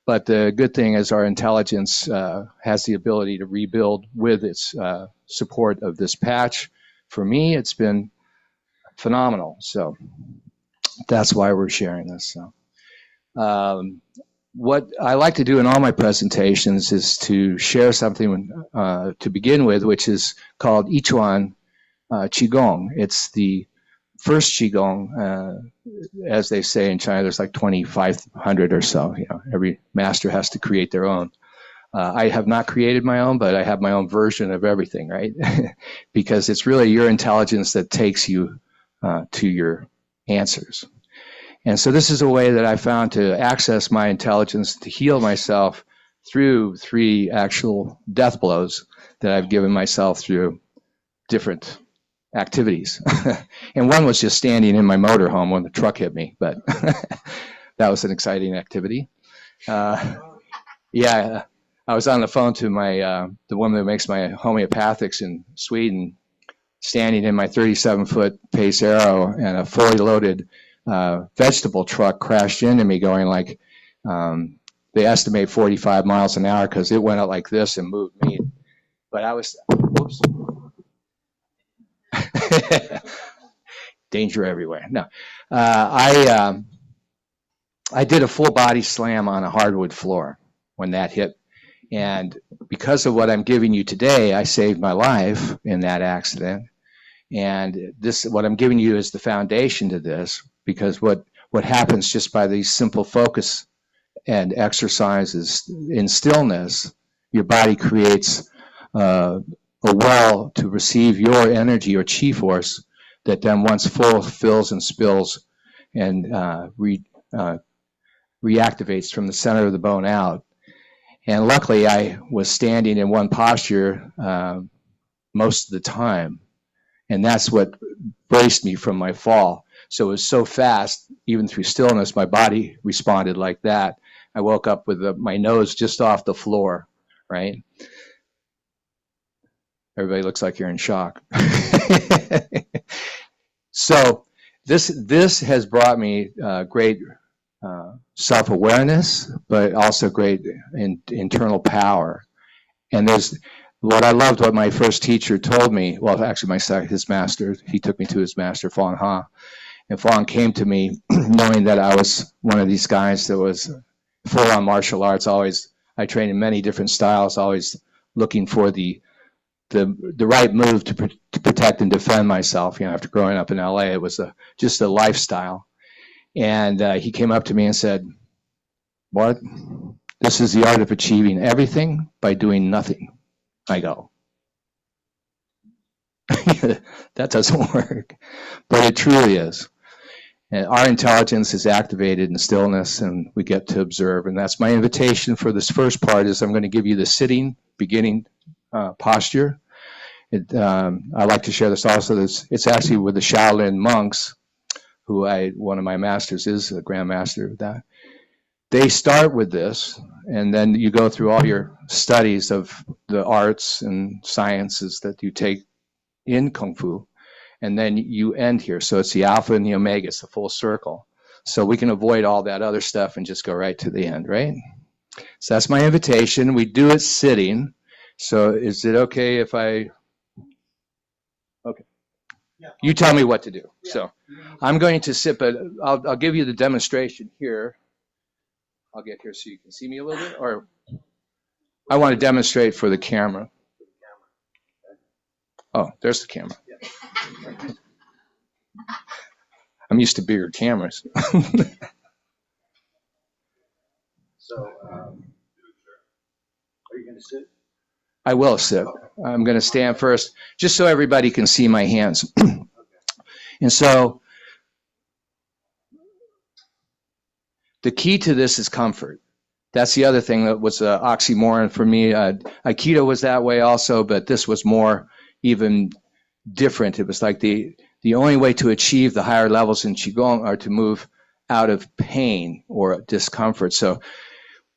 But the good thing is our intelligence has the ability to rebuild with its support of this patch. For me, it's been phenomenal. So that's why we're sharing this. So, what I like to do in all my presentations is to share something to begin with, which is called Ichuan Qigong. It's the first Qigong, as they say in China. There's like 2,500 or so. You know, every master has to create their own. I have not created my own, but I have my own version of everything, right? Because it's really your intelligence that takes you to your answers. And so this is a way that I found to access my intelligence, to heal myself through 3 actual death blows that I've given myself through different activities. And one was just standing in my motorhome when the truck hit me, but that was an exciting activity. Yeah, I was on the phone to my the woman who makes my homeopathics in Sweden, standing in my 37-foot Pace Arrow, and a fully loaded vegetable truck crashed into me going like, they estimate 45 miles an hour because it went out like this and moved me. But I was, whoops. Danger everywhere. No, I did a full body slam on a hardwood floor when that hit. And because of what I'm giving you today, I saved my life in that accident. And this, what I'm giving you is the foundation to this, because what happens just by these simple focus and exercises in stillness, your body creates a well to receive your energy or chi force that then once full fills and spills and reactivates from the center of the bone out. And luckily I was standing in one posture most of the time. And that's what braced me from my fall. So it was so fast, even through stillness, my body responded like that. I woke up with my nose just off the floor, right? Everybody looks like you're in shock. So this has brought me great self-awareness, but also great internal power. And there's what I loved, what my first teacher told me, well, actually his master, he took me to his master, Fong Ha. And Fong came to me knowing that I was one of these guys that was full on martial arts. I trained in many different styles, always looking for the right move to protect and defend myself. You know, after growing up in LA, it was just a lifestyle. And he came up to me and said, "Bart, this is the art of achieving everything by doing nothing." I go, that doesn't work, but it truly is. And our intelligence is activated in stillness, and we get to observe. And that's my invitation for this first part. Is I'm going to give you the sitting beginning posture. I like to share this also. It's actually with the Shaolin monks, who one of my masters is a grand master of that. They start with this, and then you go through all your studies of the arts and sciences that you take in Kung Fu, and then you end here. So it's the alpha and the omega, it's the full circle. So we can avoid all that other stuff and just go right to the end, right? So that's my invitation. We do it sitting. So is it okay if okay. Yeah. You tell me what to do. Yeah. So I'm going to sit, but I'll give you the demonstration here. I'll get here so you can see me a little bit, or I want to demonstrate for the camera. Oh, there's the camera. I'm used to bigger cameras. So, are you going to sit? I will sit. I'm going to stand first, just so everybody can see my hands. And so, the key to this is comfort. That's the other thing that was an oxymoron for me. Aikido was that way also, but this was more even different. It was like the only way to achieve the higher levels in Qigong are to move out of pain or discomfort. So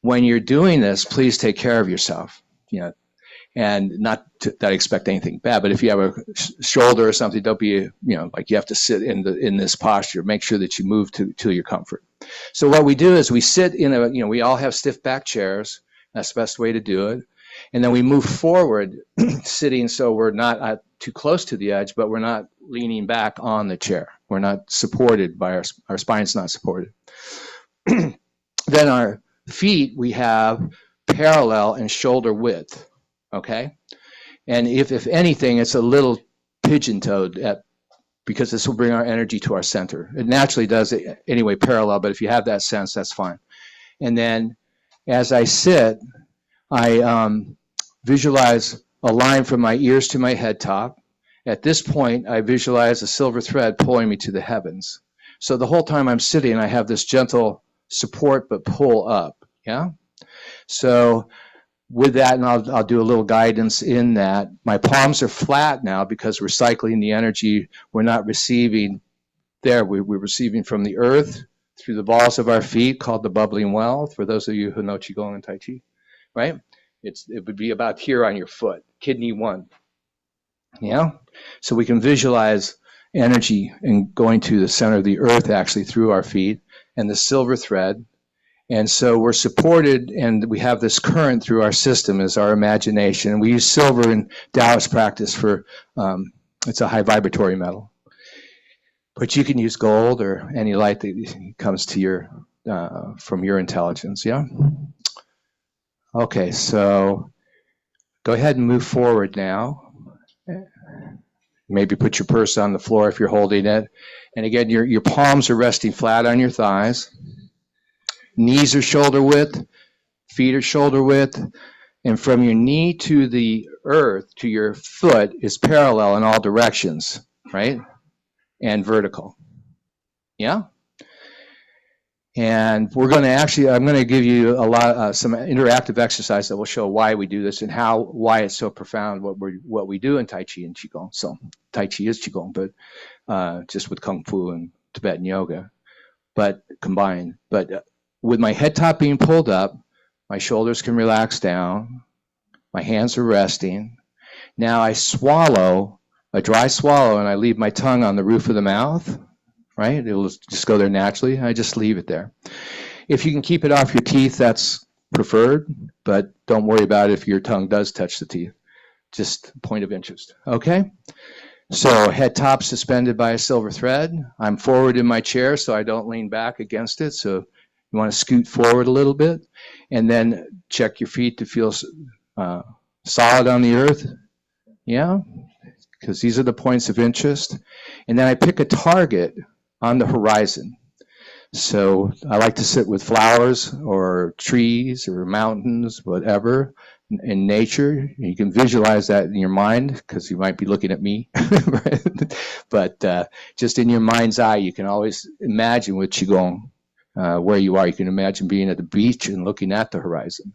when you're doing this, please take care of yourself. You know, and not that I expect anything bad, but if you have a shoulder or something, don't be, like you have to sit in this posture. Make sure that you move to your comfort. So what we do is we sit in a, we all have stiff back chairs. That's the best way to do it. And then we move forward sitting so we're not too close to the edge, but we're not leaning back on the chair. We're not supported by our spine's not supported. Then our feet, we have parallel and shoulder width, okay? And if anything, it's a little pigeon-toed because this will bring our energy to our center. It naturally does it anyway, parallel, but if you have that sense, that's fine. And then as I sit, I visualize a line from my ears to my head top. At this point, I visualize a silver thread pulling me to the heavens. So the whole time I'm sitting, I have this gentle support but pull up, yeah? So with that, and I'll do a little guidance in that, my palms are flat now because we're cycling the energy. We're not receiving there. We're receiving from the earth through the balls of our feet, called the bubbling well, for those of you who know Qigong and Tai Chi, right? It would be about here on your foot, kidney 1. Yeah? So we can visualize energy and going to the center of the earth actually through our feet and the silver thread. And so we're supported and we have this current through our system as our imagination. We use silver in Taoist practice for, it's a high vibratory metal. But you can use gold or any light that comes to your, from your intelligence, yeah? Okay, so go ahead and move forward now. Maybe put your purse on the floor if you're holding it. And again, your palms are resting flat on your thighs. Knees are shoulder width, feet are shoulder width, and from your knee to the earth, to your foot, is parallel in all directions, right? And vertical. Yeah? And we're going to actually, I'm going to give you a lot, some interactive exercise that will show why we do this and why it's so profound what we do in Tai Chi and Qigong. So Tai Chi is Qigong, but just with Kung Fu and Tibetan yoga, but combined. But with my head top being pulled up, my shoulders can relax down, my hands are resting. Now I swallow, a dry swallow, and I leave my tongue on the roof of the mouth. Right? It'll just go there naturally. I just leave it there. If you can keep it off your teeth, that's preferred, but don't worry about it if your tongue does touch the teeth. Just point of interest. Okay? So head top suspended by a silver thread. I'm forward in my chair so I don't lean back against it. So you want to scoot forward a little bit and then check your feet to feel solid on the earth. Yeah? Because these are the points of interest. And then I pick a target on the horizon. So I like to sit with flowers or trees or mountains, whatever, in nature. You can visualize that in your mind because you might be looking at me. Right? But just in your mind's eye, you can always imagine with Qigong where you are. You can imagine being at the beach and looking at the horizon.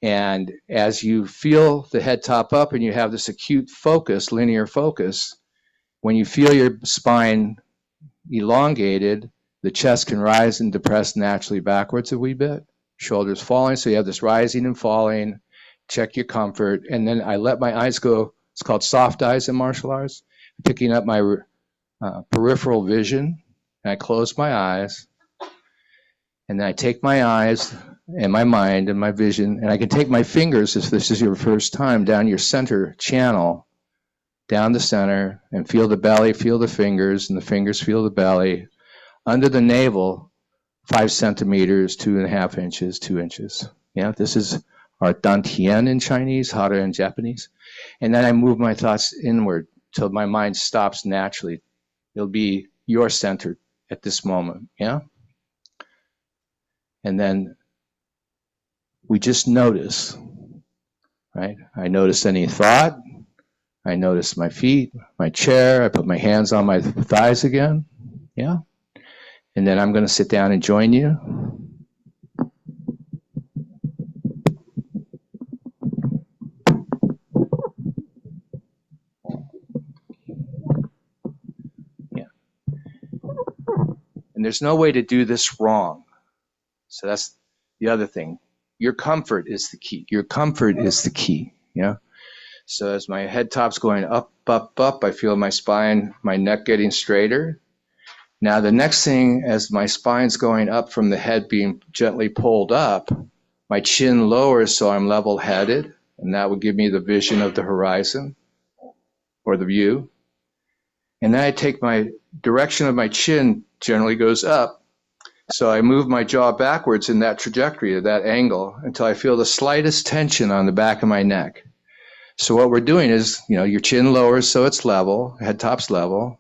And as you feel the head top up and you have this acute focus, linear focus, when you feel your spine elongated, the chest can rise and depress naturally backwards a wee bit. Shoulders falling, so you have this rising and falling. Check your comfort. And then I let my eyes go. It's called soft eyes in martial arts. Picking up my peripheral vision. And I close my eyes. And then I take my eyes and my mind and my vision. And I can take my fingers, if this is your first time, down your center channel. Down the center, and feel the belly, feel the fingers, and the fingers feel the belly. Under the navel, 5 centimeters, 2.5 inches, 2 inches. Yeah, this is our dantian in Chinese, hara in Japanese. And then I move my thoughts inward till my mind stops naturally. It'll be your center at this moment, yeah? And then we just notice, right? I notice any thought. I notice my feet, my chair. I put my hands on my thighs again. Yeah. And then I'm going to sit down and join you. Yeah. And there's no way to do this wrong. So that's the other thing. Your comfort is the key. Your comfort is the key. Yeah. So as my head top's going up, up, up, I feel my spine, my neck getting straighter. Now the next thing, as my spine's going up from the head being gently pulled up, my chin lowers so I'm level-headed, and that would give me the vision of the horizon or the view. And then I take my direction of my chin generally goes up, so I move my jaw backwards in that trajectory, at that angle, until I feel the slightest tension on the back of my neck. So what we're doing is, your chin lowers so it's level, head top's level.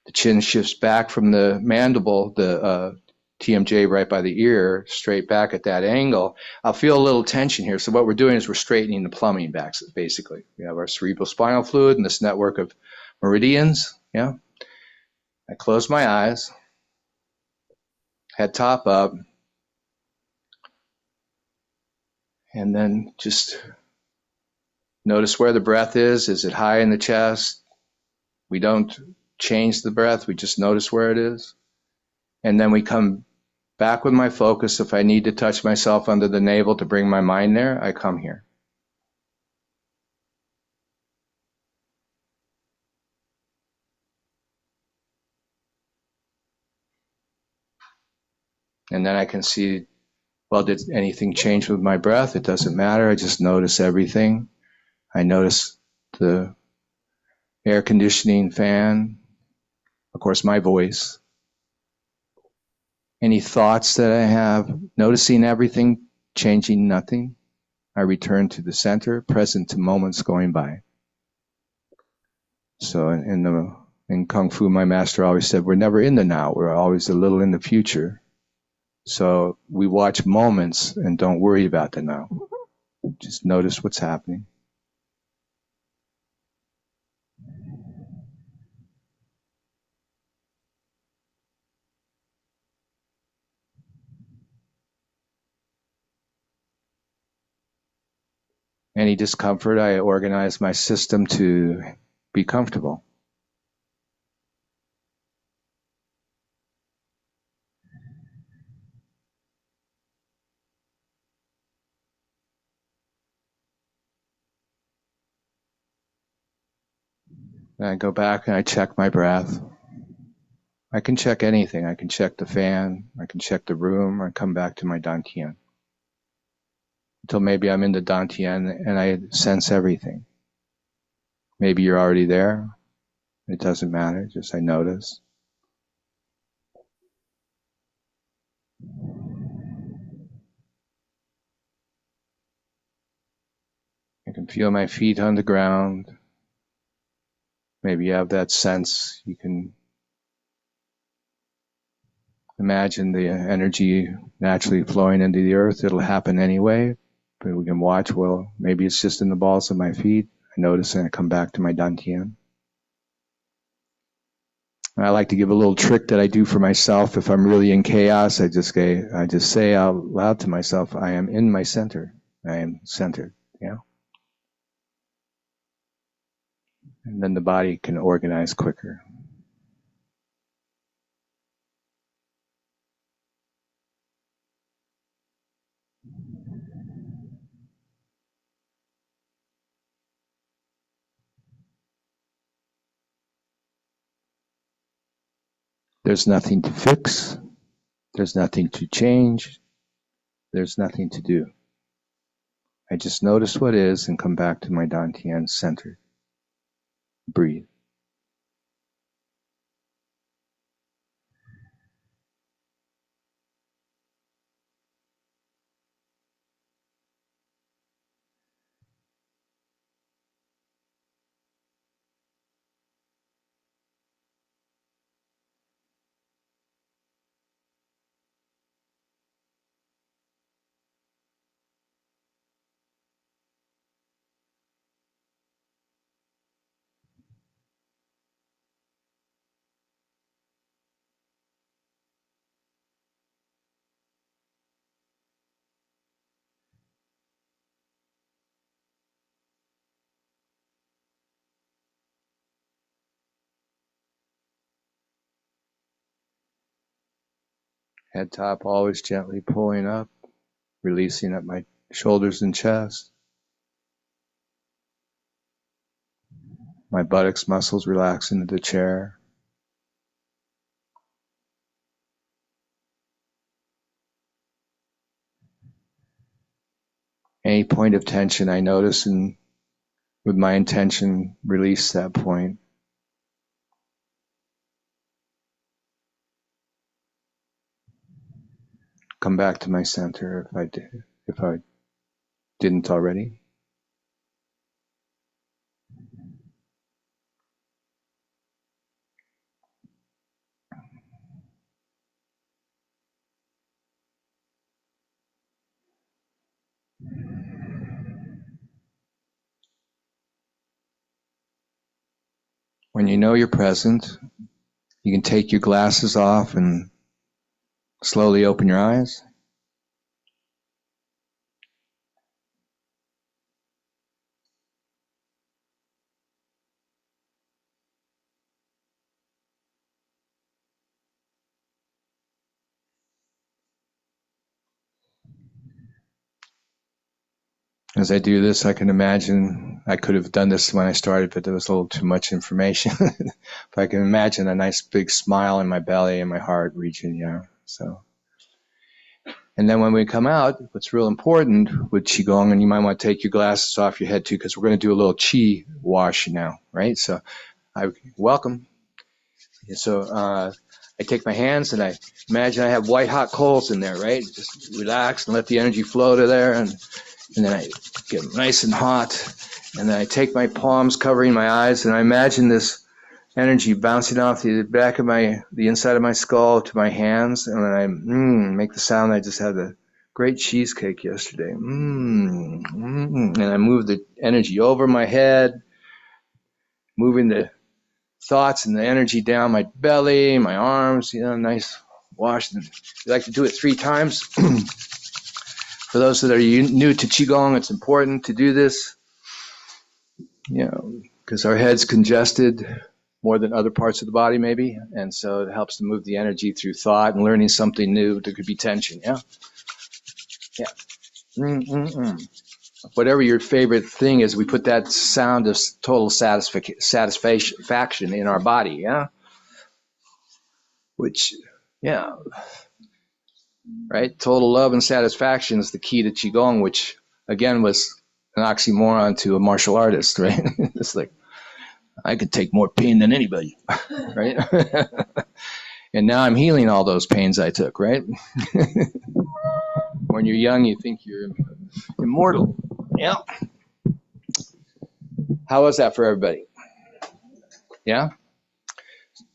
The chin shifts back from the mandible, the TMJ right by the ear, straight back at that angle. I'll feel a little tension here. So what we're doing is we're straightening the plumbing back, basically. We have our cerebral spinal fluid and this network of meridians. Yeah. I close my eyes, head top up, and then just notice where the breath is. Is it high in the chest? We don't change the breath. We just notice where it is. And then we come back with my focus. If I need to touch myself under the navel to bring my mind there, I come here. And then I can see, well, did anything change with my breath? It doesn't matter. I just notice everything. I notice the air conditioning fan, of course, my voice. Any thoughts that I have, noticing everything, changing nothing. I return to the center, present to moments going by. So in Kung Fu, my master always said, we're never in the now, we're always a little in the future. So we watch moments and don't worry about the now. Just notice what's happening. Any discomfort, I organize my system to be comfortable. Then I go back and I check my breath. I can check anything. I can check the fan. I can check the room. I come back to my dantian. Until maybe I'm in the dantian and I sense everything. Maybe you're already there. It doesn't matter. Just I notice. I can feel my feet on the ground. Maybe you have that sense. You can imagine the energy naturally flowing into the earth. It'll happen anyway, but we can watch, well, maybe it's just in the balls of my feet. I notice and I come back to my dantian. I like to give a little trick that I do for myself. If I'm really in chaos, I just say out loud to myself, I am in my center. I am centered. Yeah. And then the body can organize quicker. There's nothing to fix. There's nothing to change. There's nothing to do. I just notice what is and come back to my dantian centered. Breathe. Head top always gently pulling up, releasing at my shoulders and chest. My buttocks muscles relax into the chair. any point of tension I notice, and with my intention, release that point. Come back to my center if I didn't already. When you know you're present, you can take your glasses off and slowly open your eyes. As I do this, I can imagine, I could have done this when I started, but there was a little too much information. But I can imagine a nice big smile in my belly and my heart region, yeah. So, and then when we come out, what's real important with Qigong, and you might want to take your glasses off your head too, because we're going to do a little Qi wash now, right? So, welcome. So, I take my hands and I imagine I have white hot coals in there, right? Just relax and let the energy flow to there, and then I get nice and hot, and then I take my palms covering my eyes, and I imagine this energy bouncing off the back of the inside of my skull to my hands, and then I make the sound I just had a great cheesecake yesterday. And I move the energy over my head, moving the thoughts and the energy down my belly, my arms, nice wash. You like to do it 3 times. For those that are new to Qigong, it's important to do this, because our head's congested more than other parts of the body maybe, and so it helps to move the energy through thought and learning something new. There could be tension, yeah? Whatever your favorite thing is, we put that sound of total satisfaction in our body, yeah? Which, yeah, right? Total love and satisfaction is the key to Qigong, which, again, was an oxymoron to a martial artist, right? It's like, I could take more pain than anybody, right? And now I'm healing all those pains I took, right? When you're young, you think you're immortal. Yeah. How was that for everybody? Yeah?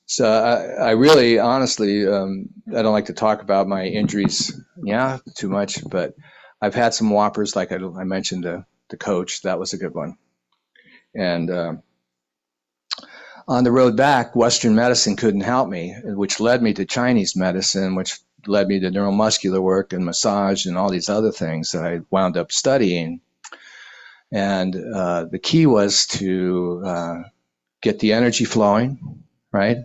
So I really, honestly, I don't like to talk about my injuries, too much, but I've had some whoppers, like I mentioned, the coach. That was a good one. And on the road back, Western medicine couldn't help me, which led me to Chinese medicine, which led me to neuromuscular work and massage and all these other things that I wound up studying. And the key was to get the energy flowing, right?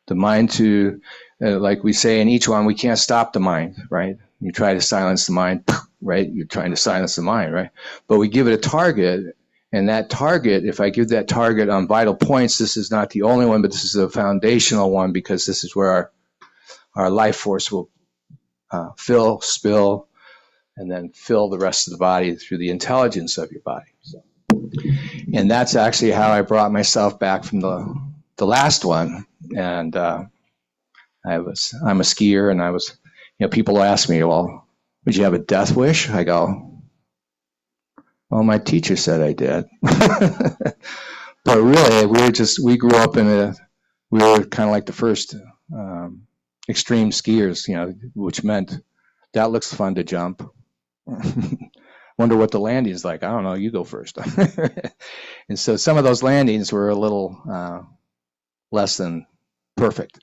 The mind to, like we say in each one, we can't stop the mind, right? You try to silence the mind, right? You're trying to silence the mind, right? But we give it a target, and that target, if I give that target on vital points, this is not the only one, but this is a foundational one, because this is where our life force will fill, spill, and then fill the rest of the body through the intelligence of your body. So, and that's actually how I brought myself back from the last one. And I'm a skier, and I was, people ask me, well, would you have a death wish? I go, well, my teacher said I did. But really, we grew up we were kind of like the first extreme skiers, which meant that looks fun to jump. Wonder what the landing's like. I don't know. You go first. And so some of those landings were a little less than perfect.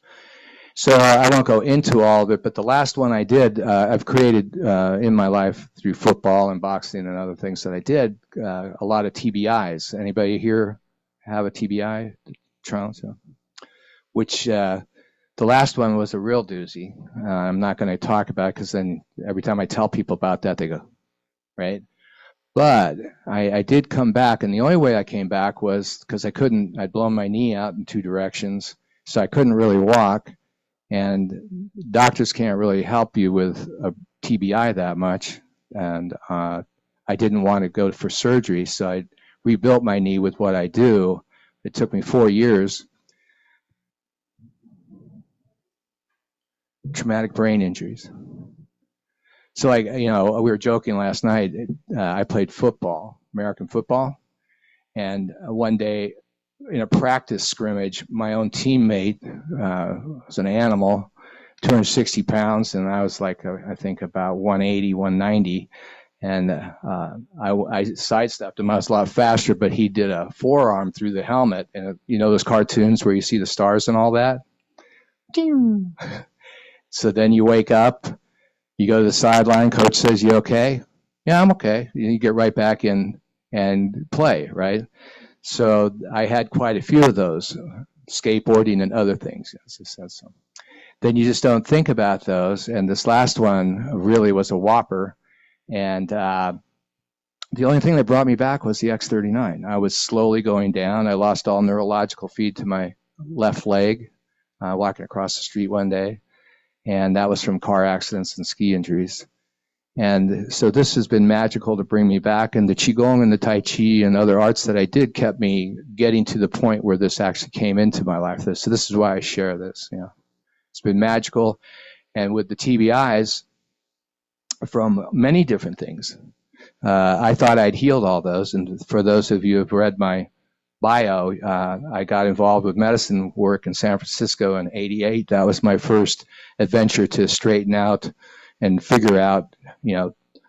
So I won't go into all of it, but the last one I did, I've created in my life through football and boxing and other things that I did, a lot of TBIs. Anybody here have a TBI? Which the last one was a real doozy. I'm not going to talk about it, because then every time I tell people about that, they go, right? But I did come back, and the only way I came back was because I'd blown my knee out in 2 directions, so I couldn't really walk. And doctors can't really help you with a TBI that much. And I I didn't want to go for surgery, so I rebuilt my knee with what I do. It took me 4 years. Traumatic brain injuries. So, like, we were joking last night. I played football, American football, and one day in a practice scrimmage, my own teammate was an animal, 260 pounds, and I was like, I think about 180, 190. And I sidestepped him. I was a lot faster, but he did a forearm through the helmet. And those cartoons where you see the stars and all that? So then you wake up, you go to the sideline, coach says, "You okay?" "Yeah, I'm okay." You get right back in and play, right? So I had quite a few of those, skateboarding and other things. Then you just don't think about those. And this last one really was a whopper. And the only thing that brought me back was the X39. I was slowly going down. I lost all neurological feed to my left leg walking across the street one day. And that was from car accidents and ski injuries. And so this has been magical to bring me back. And the Qigong and the Tai Chi and other arts that I did kept me getting to the point where this actually came into my life. So this is why I share this. It's been magical. And with the TBIs, from many different things. I thought I'd healed all those. And for those of you who have read my bio, I got involved with medicine work in San Francisco in '88. That was my first adventure to straighten out and figure out,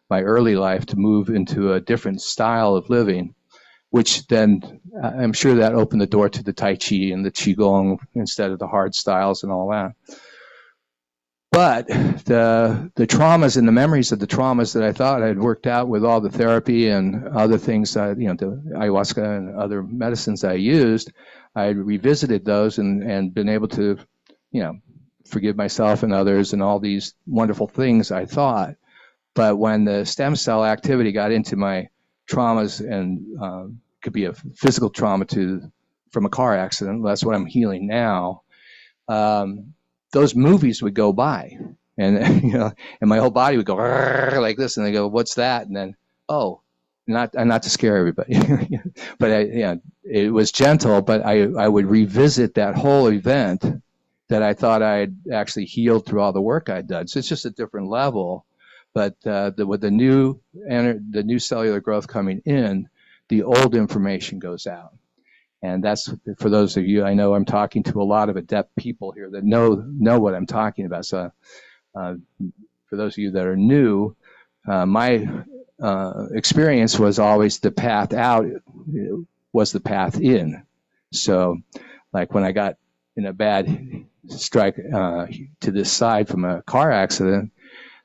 my early life to move into a different style of living, which then I'm sure that opened the door to the Tai Chi and the Qigong instead of the hard styles and all that. But the traumas and the memories of the traumas that I thought I had worked out with all the therapy and other things, the ayahuasca and other medicines I used, I revisited those and been able to, forgive myself and others and all these wonderful things I thought. But when the stem cell activity got into my traumas, and could be a physical trauma from a car accident, that's what I'm healing now. Those movies would go by, and and my whole body would go like this, and they go, "What's that?" And then, not to scare everybody, but it was gentle. But I would revisit that whole event that I thought I'd actually healed through all the work I'd done. So it's just a different level. But with the new cellular growth coming in, the old information goes out. And that's, for those of you, I know I'm talking to a lot of adept people here that know what I'm talking about. So for those of you that are new, my experience was always the path out was the path in. So like when I got in a bad strike to this side from a car accident,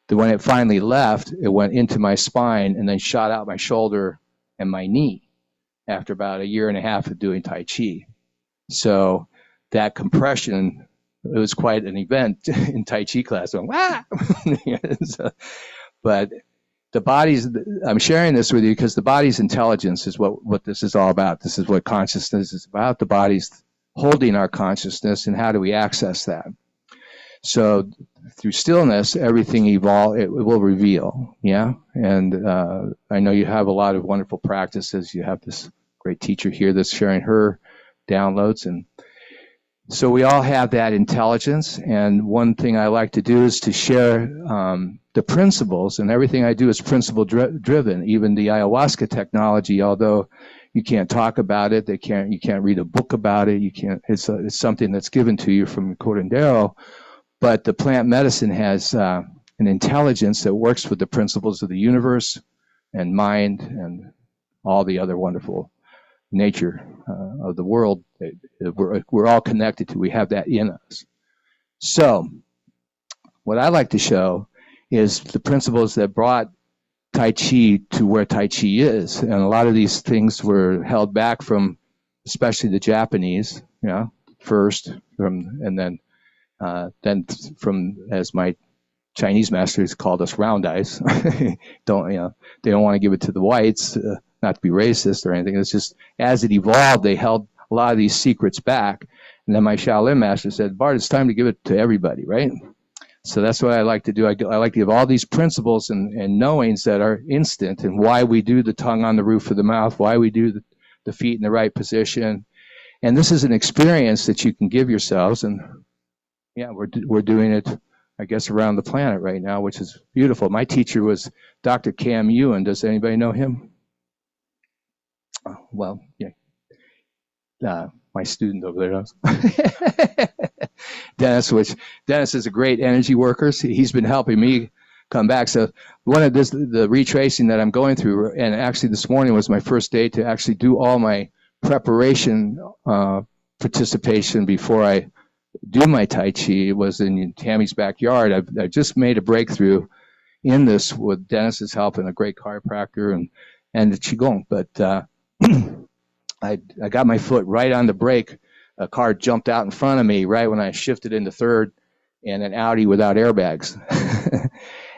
when it finally left, it went into my spine and then shot out my shoulder and my knee after about a year and a half of doing Tai Chi. So that compression, it was quite an event in Tai Chi class. Going, "Wah!" But the body's, I'm sharing this with you because the body's intelligence is what this is all about. This is what consciousness is about. The body's holding our consciousness, and how do we access that? So through stillness, everything it will reveal. Yeah. And I know you have a lot of wonderful practices. You have this great teacher here that's sharing her downloads. And so we all have that intelligence. And one thing I like to do is to share the principles, and everything I do is principle driven. Even the ayahuasca technology, although you can't talk about it, you can't read a book about it. It's something that's given to you from Curandero. But the plant medicine has an intelligence that works with the principles of the universe and mind and all the other wonderful nature of the world that we're all connected to. We have that in us. So what I like to show is the principles that brought Tai Chi to where Tai Chi is. And a lot of these things were held back from, especially the Japanese, first, and then from, as my Chinese masters called us, round eyes. They don't want to give it to the whites, not to be racist or anything. It's just, as it evolved, they held a lot of these secrets back. And then my Shaolin master said, "Bart, it's time to give it to everybody," right? So that's what I like to do. I like to give all these principles and knowings that are instant, and why we do the tongue on the roof of the mouth, why we do the feet in the right position. And this is an experience that you can give yourselves. And yeah, we're doing it, I guess, around the planet right now, which is beautiful. My teacher was Dr. Cam Ewan. Does anybody know him? Oh, well, yeah. My student over there does. Dennis is a great energy worker. He's been helping me come back. So one of the retracing that I'm going through, and actually this morning was my first day to actually do all my preparation participation before I do my Tai Chi. It was in Tammy's backyard. I just made a breakthrough in this with Dennis's help and a great chiropractor and the Qigong. But I got my foot right on the brake. A car jumped out in front of me right when I shifted into third, and an Audi without airbags.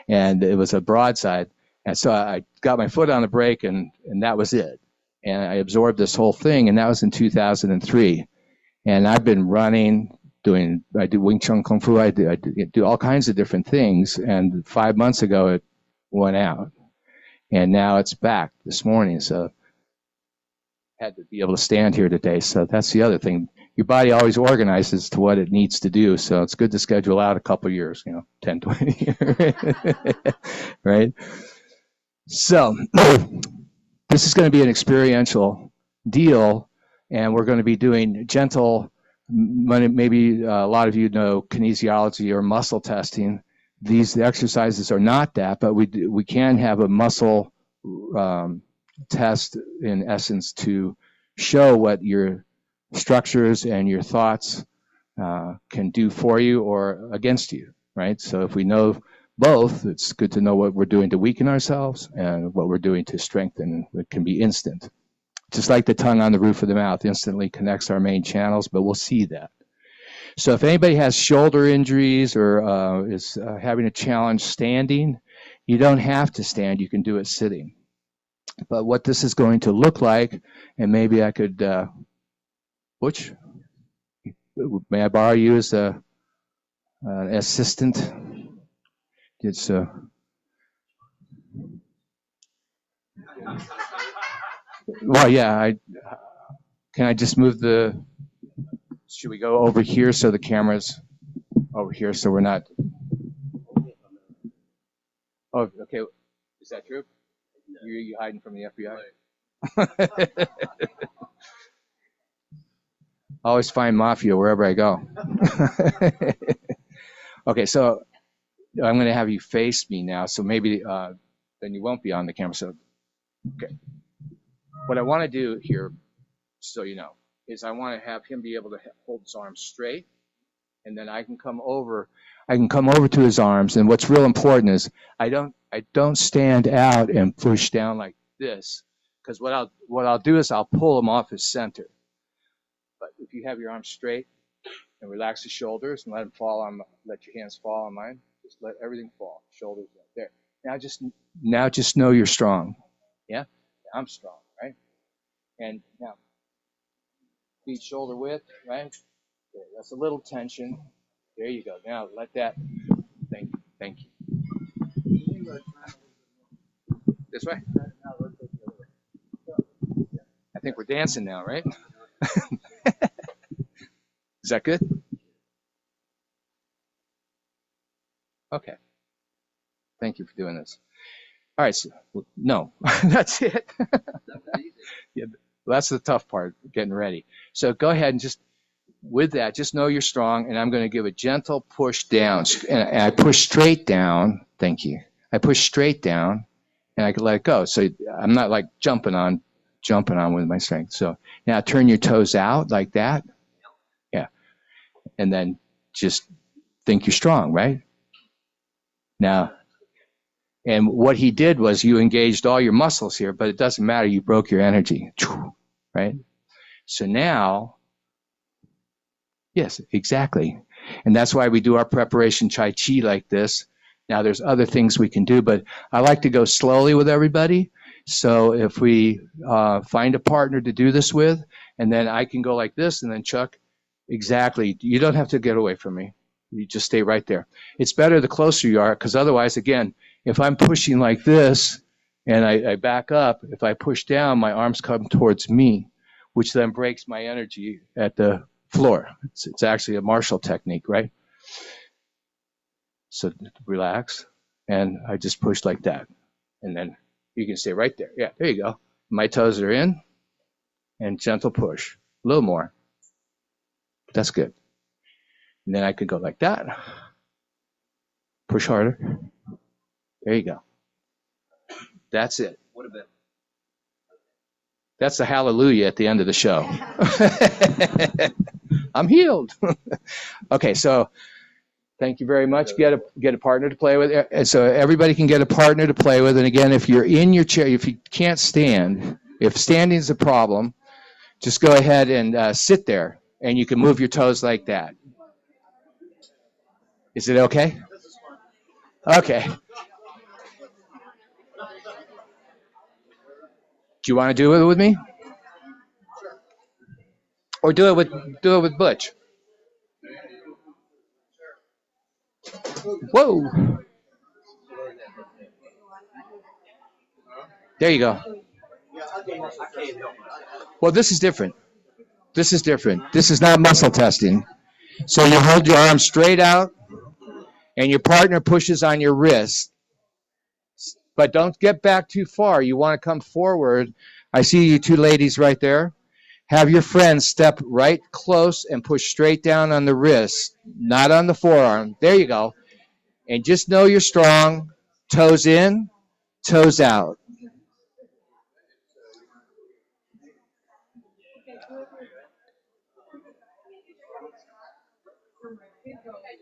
And it was a broadside. And so I got my foot on the brake, and that was it. And I absorbed this whole thing, and that was in 2003. And I've been running, I do Wing Chun Kung Fu, I do all kinds of different things. And 5 months ago, it went out. And now it's back this morning. So had to be able to stand here today. So that's the other thing. Your body always organizes to what it needs to do. So it's good to schedule out a couple years, 10, 20 years, right? So this is going to be an experiential deal, and we're going to be doing gentle, maybe a lot of you know kinesiology or muscle testing. The exercises are not that, but we can have a muscle test in essence to show what your structures and your thoughts can do for you or against you, right? So if we know both, it's good to know what we're doing to weaken ourselves and what we're doing to strengthen. It can be instant. Just like the tongue on the roof of the mouth instantly connects our main channels, but we'll see that. So if anybody has shoulder injuries or is having a challenge standing, you don't have to stand. You can do it sitting. But what this is going to look like, and maybe I could, Butch, may I borrow you as an assistant? It's well, yeah. Can I just move should we go over here so the camera's over here so we're not? Oh, okay. Is that true? You hiding from the FBI? I always find mafia wherever I go. Okay, so I'm going to have you face me now, so maybe then you won't be on the camera. So, okay. What I want to do here, so you know, is I want to have him be able to hold his arms straight, and then I can come over to his arms. And what's real important is I don't stand out and push down like this, because what I'll do is I'll pull him off his center. But if you have your arms straight and relax the shoulders and let your hands fall on mine, just let everything fall. Shoulders right there. Now just know you're strong. Yeah, I'm strong, right? And now feet shoulder width, right? There, that's a little tension. There you go. Now let that. Thank you. This way. I think we're dancing now, right? Is that good? Okay. Thank you for doing this. All right. So, no, that's it. Yeah, that's the tough part, getting ready. So go ahead and just know you're strong, and I'm going to give a gentle push down. And I push straight down. Thank you. I push straight down, and I can let it go. So I'm not like jumping on with my strength. So now turn your toes out like that. Yeah. And then just think you're strong, right? Now, and what he did was you engaged all your muscles here, but it doesn't matter. You broke your energy, right? So now, yes, exactly. And that's why we do our preparation Tai Chi like this. Now, there's other things we can do, but I like to go slowly with everybody. So if we find a partner to do this with, and then I can go like this, and then Chuck, exactly. You don't have to get away from me. You just stay right there. It's better the closer you are, because otherwise, again, if I'm pushing like this and I back up, if I push down, my arms come towards me, which then breaks my energy at the floor. It's actually a martial technique, right? So relax, and I just push like that. And then you can stay right there. Yeah, there you go. My toes are in, and gentle push. A little more. That's good. And then I could go like that. Push harder. There you go. That's it. What about? That's the hallelujah at the end of the show. I'm healed. Okay, so thank you very much. Get a partner to play with. So everybody can get a partner to play with. And again, if you're in your chair, if you can't stand, if standing is a problem, just go ahead and sit there, and you can move your toes like that. Is it okay? Okay. Do you want to do it with me? Or do it with Butch? Whoa. There you go. Well, this is different. This is different. This is not muscle testing. So you hold your arm straight out, and your partner pushes on your wrist. But don't get back too far. You want to come forward. I see you two ladies right there. Have your friend step right close and push straight down on the wrist, not on the forearm. There you go. And just know you're strong. Toes in, toes out.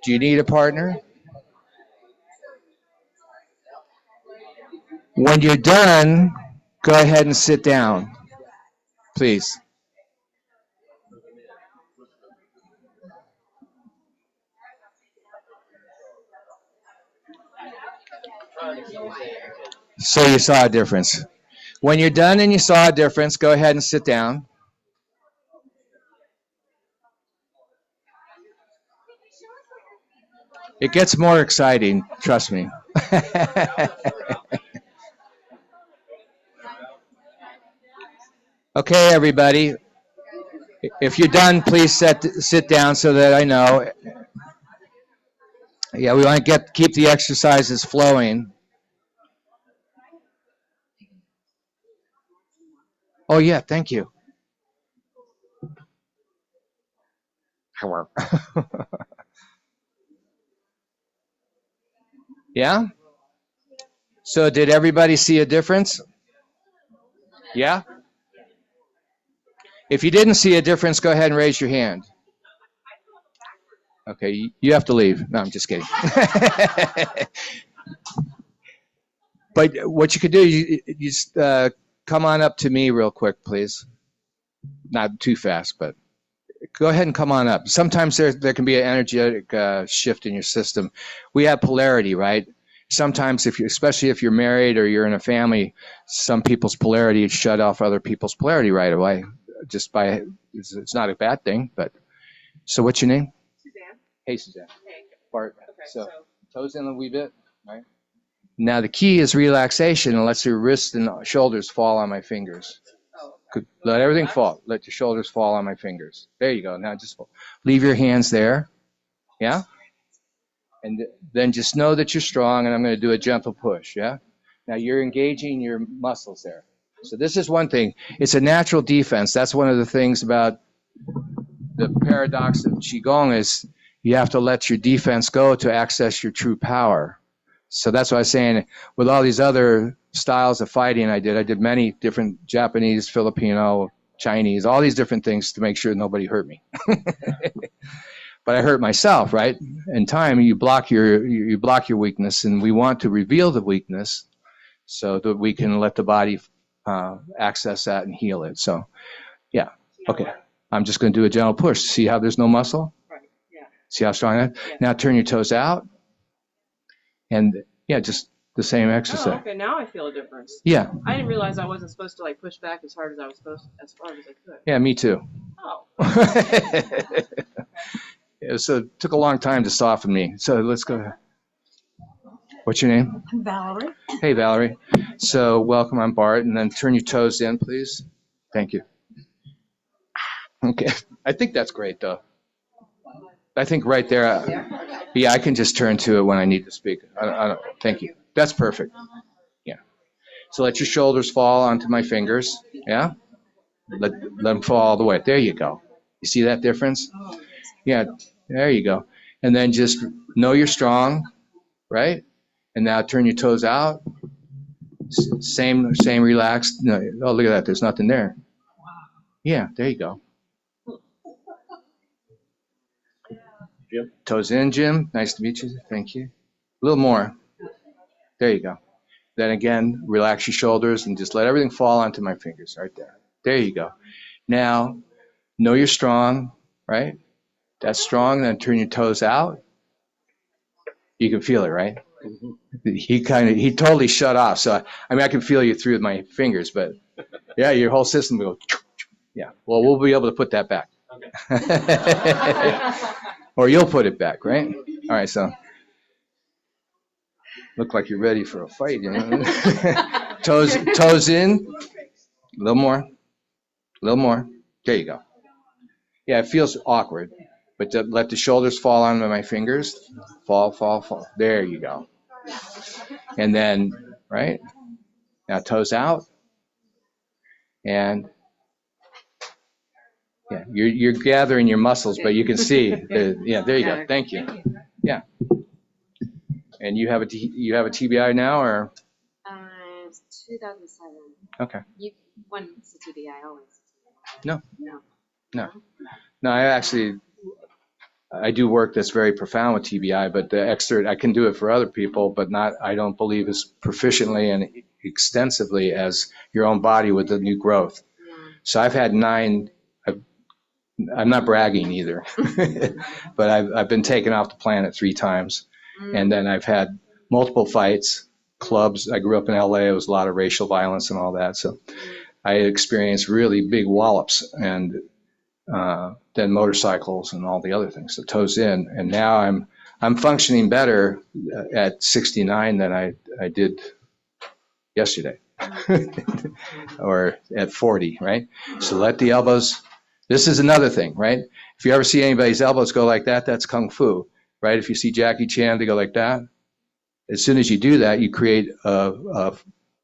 Do you need a partner? When you're done, go ahead and sit down, please. So you saw a difference. When you're done and you saw a difference, go ahead and sit down. It gets more exciting, trust me. Okay, everybody. If you're done, please sit down so that I know. Yeah, we want to keep the exercises flowing. Oh, yeah, thank you. Yeah? So did everybody see a difference? Yeah? If you didn't see a difference, go ahead and raise your hand. Okay, you have to leave. No, I'm just kidding. But what you could do, you just come on up to me real quick, please. Not too fast, but go ahead and come on up. Sometimes there can be an energetic shift in your system. We have polarity, right? Sometimes, especially if you're married or you're in a family, some people's polarity shut off other people's polarity right away. It's not a bad thing, but. So what's your name? Suzanne. Hey, Suzanne. Hey. Bart. Okay, So toes in a wee bit, right? Now the key is relaxation, and let your wrists and shoulders fall on my fingers. okay. Let everything fall. Let your shoulders fall on my fingers. There you go. Now just leave your hands there. Yeah? And then just know that you're strong, and I'm going to do a gentle push. Yeah? Now you're engaging your muscles there. So this is one thing. It's a natural defense. That's one of the things about the paradox of Qigong is you have to let your defense go to access your true power. So that's what I was saying. With all these other styles of fighting I did many different Japanese, Filipino, Chinese, all these different things to make sure nobody hurt me. But I hurt myself, right? In time, you block your weakness, and we want to reveal the weakness so that we can let the body access that and heal it. So, yeah, okay. I'm just going to do a gentle push. See how there's no muscle? Right, yeah. See how strong I am? Yeah. Now turn your toes out. And, yeah, just the same exercise. Oh, okay, now I feel a difference. Yeah. I didn't realize I wasn't supposed to, push back as hard as I could. Yeah, me too. Oh. So it took a long time to soften me. So let's go. What's your name? Valerie. Hey, Valerie. So welcome, I'm Bart. And then turn your toes in, please. Thank you. Okay. I think that's great, though. I think right there, yeah, I can just turn to it when I need to speak. I don't, thank you. That's perfect. Yeah. So let your shoulders fall onto my fingers. Yeah. Let them fall all the way. There you go. You see that difference? Yeah. There you go. And then just know you're strong, right? And now turn your toes out. Same relaxed. No, oh, look at that. There's nothing there. Yeah, there you go. Jim? Toes in, Jim. Nice to meet you. Thank you. A little more. There you go. Then again, relax your shoulders and just let everything fall onto my fingers right there. There you go. Now, know you're strong, right? That's strong. Then turn your toes out. You can feel it, right? He totally shut off. So I mean, I can feel you through my fingers, but yeah, your whole system will go. Yeah. Well, we'll be able to put that back. Okay. Or you'll put it back, right? All right. So look like you're ready for a fight. You know? Toes in. A little more. A little more. There you go. Yeah, it feels awkward, but let the shoulders fall onto my fingers. Fall, fall, fall. There you go. And then, right? Now toes out. And yeah, you're gathering your muscles, but you can see. Yeah, there you go. Thank you. Yeah. And you have a TBI now, or? 2007. Okay. When it's a TBI, always. No. No. I do work that's very profound with TBI, but the extra, I can do it for other people, but not, I don't believe as proficiently and extensively as your own body with the new growth. Yeah. So I've had 9, I'm not bragging either, but I've been taken off the planet 3 times. And then I've had multiple fights, clubs. I grew up in LA. It was a lot of racial violence and all that. So I experienced really big wallops, and then motorcycles and all the other things. So toes in. And now I'm functioning better at 69 than I did yesterday or at 40, right? So let the elbows, this is another thing, right? If you ever see anybody's elbows go like that, that's Kung Fu, right? If you see Jackie Chan, they go like that. As soon as you do that, you create a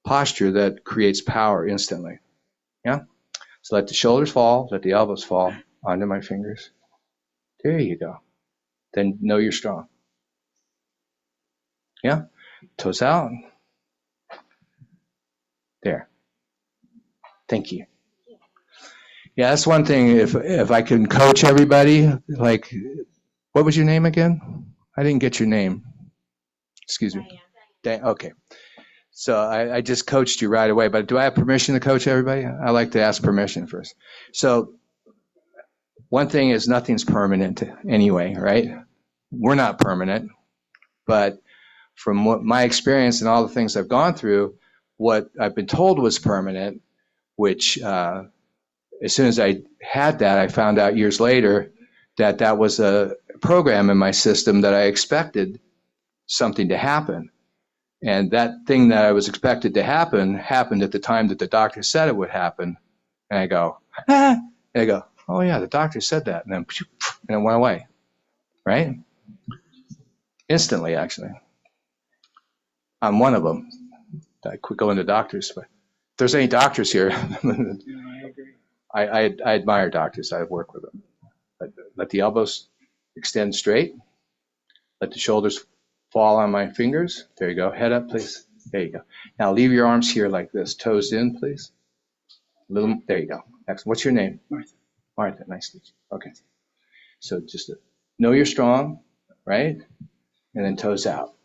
posture that creates power instantly. Yeah? So let the shoulders fall, let the elbows fall onto my fingers. There you go. Then know you're strong. Yeah? Toes out. There. Thank you. Yeah, that's one thing. If I can coach everybody, like, what was your name again? I didn't get your name. Excuse me. Okay. So I just coached you right away, but do I have permission to coach everybody? I like to ask permission first. So one thing is nothing's permanent anyway, right? We're not permanent, but from what my experience and all the things I've gone through, what I've been told was permanent, which as soon as I had that, I found out years later that that was a program in my system that I expected something to happen. And that thing that I was expected to happen happened at the time that the doctor said it would happen. And I go, ah. And I go, oh yeah, the doctor said that. And then and it went away, right? Instantly, actually. I'm one of them. I quit going to doctors. But if there's any doctors here, I admire doctors. I work with them. Let the elbows extend straight. Let the shoulders fall on my fingers. There you go. Head up, please. There you go. Now leave your arms here like this. Toes in, please. There you go. Excellent. What's your name? Martha. Martha. Nice to meet you. Okay. So just know you're strong, right? And then toes out.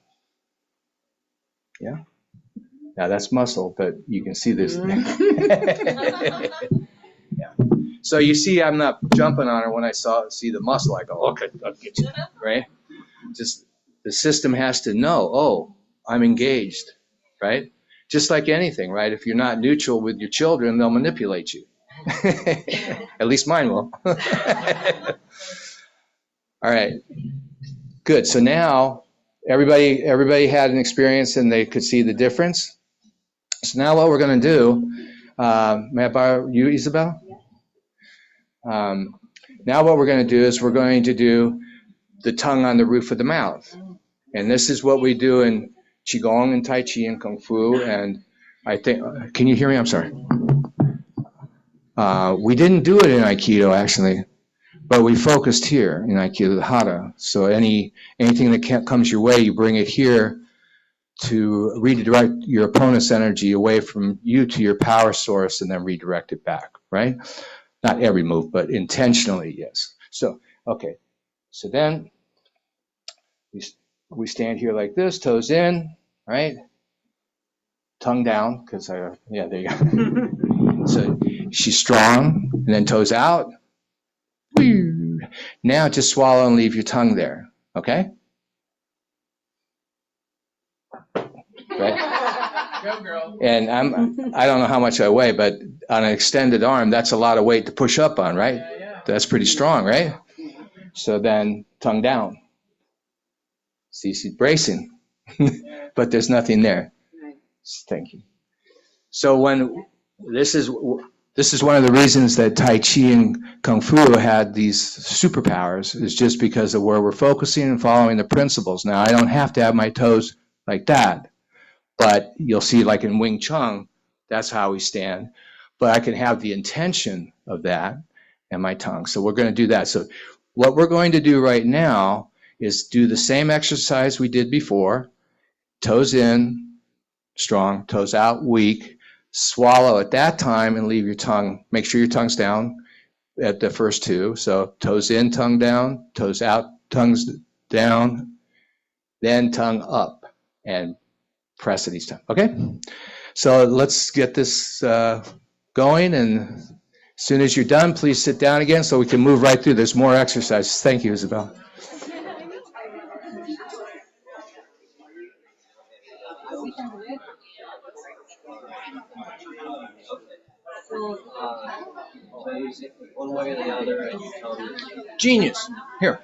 Yeah. Now that's muscle, but you can see this. Yeah. So you see, I'm not jumping on her when I see the muscle. I go, okay, I'll get you, right? Just the system has to know, oh, I'm engaged, right? Just like anything, right? If you're not neutral with your children, they'll manipulate you. At least mine will. All All right. Good. So now everybody had an experience and they could see the difference. So now what we're going to do, may I borrow you, Isabel? Now what we're going to do is we're going to do the tongue on the roof of the mouth. And this is what we do in Qigong and Tai Chi and Kung Fu. And I think, can you hear me? I'm sorry. We didn't do it in Aikido, actually, but we focused here in Aikido, the Hara. So anything that comes your way, you bring it here to redirect your opponent's energy away from you to your power source and then redirect it back, right? Not every move, but intentionally, yes. So, okay. So then we stand here like this, toes in, right? Tongue down, because yeah, there you go. So she's strong, and then toes out. Now just swallow and leave your tongue there, okay? Right? Go, girl. And I don't know how much I weigh, but on an extended arm, that's a lot of weight to push up on, right? Yeah. That's pretty strong, right? So then tongue down. See, she's bracing, but there's nothing there. Thank you. So when this is one of the reasons that Tai Chi and Kung Fu had these superpowers, is just because of where we're focusing and following the principles. Now, I don't have to have my toes like that, but you'll see like in Wing Chun, that's how we stand. But I can have the intention of that and my tongue. So we're going to do that. So what we're going to do right now is do the same exercise we did before. Toes in, strong, toes out, weak. Swallow at that time and leave your tongue. Make sure your tongue's down at the first two. So toes in, tongue down, toes out, tongues down, then tongue up and press at each time. Okay? So let's get this going, and as soon as you're done, please sit down again so we can move right through. There's more exercises. Thank you, Isabel. One way or the other, and you tell me. Genius. Here.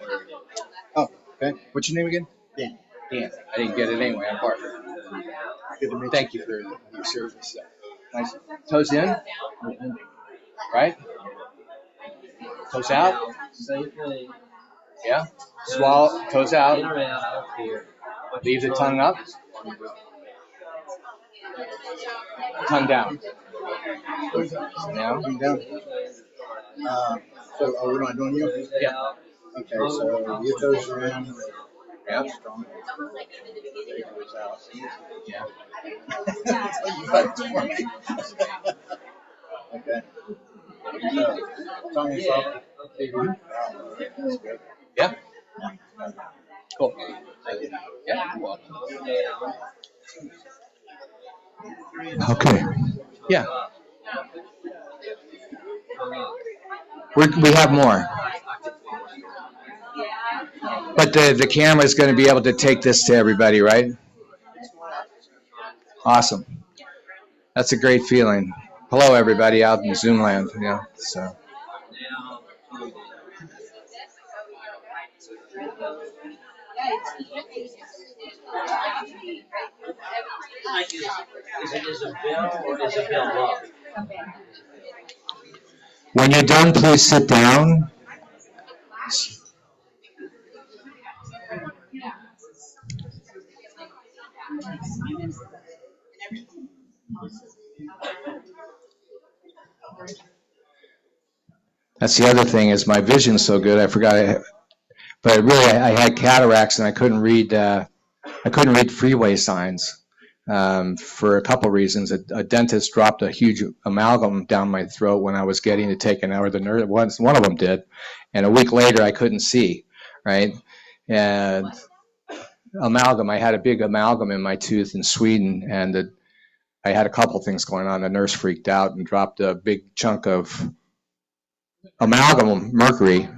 Oh, okay. What's your name again? Dan. Dan. I didn't get it anyway. I'm Bart. Good to meet you. Thank you for your service. Nice. Toes in. Right? Toes out. Same thing. Yeah. Swallow. Toes out. In or out, I don't care. Leave the tongue up. Tongue down. Now. Tongue down. So are we not doing you? Yeah. Okay, so your toes are in. Yeah. Strong. Toes out. Yeah. Okay. So, tongue is up. That's good. Yeah. Cool. Yeah. Okay. Yeah. We have more. But the camera is going to be able to take this to everybody, right? Awesome. That's a great feeling. Hello, everybody out in Zoom land. Yeah. So. Is it Isabel or Isabella? When you're done, please sit down. That's the other thing, is my vision's so good. I forgot. But really, I had cataracts and I couldn't read freeway signs. For a couple reasons. A dentist dropped a huge amalgam down my throat when I was getting it taken out, or the nurse, one of them did, and a week later I couldn't see, right? And amalgam, I had a big amalgam in my tooth in Sweden, and I had a couple things going on. The nurse freaked out and dropped a big chunk of amalgam, mercury.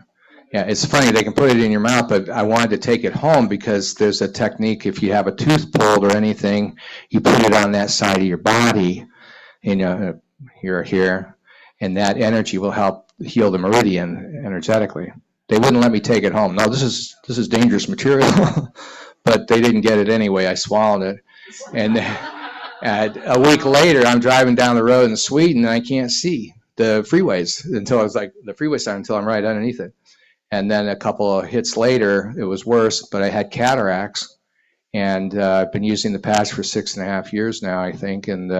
Yeah, it's funny, they can put it in your mouth, but I wanted to take it home because there's a technique. If you have a tooth pulled or anything, you put it on that side of your body, here, and that energy will help heal the meridian energetically. they wouldn't let me take it home. No, this is dangerous material, but they didn't get it anyway. I swallowed it, and a week later, I'm driving down the road in Sweden, and I can't see the freeways until I was like the freeway sign until I'm right underneath it. And then a couple of hits later, it was worse, but I had cataracts, and I've been using the patch for 6.5 years now, I think, and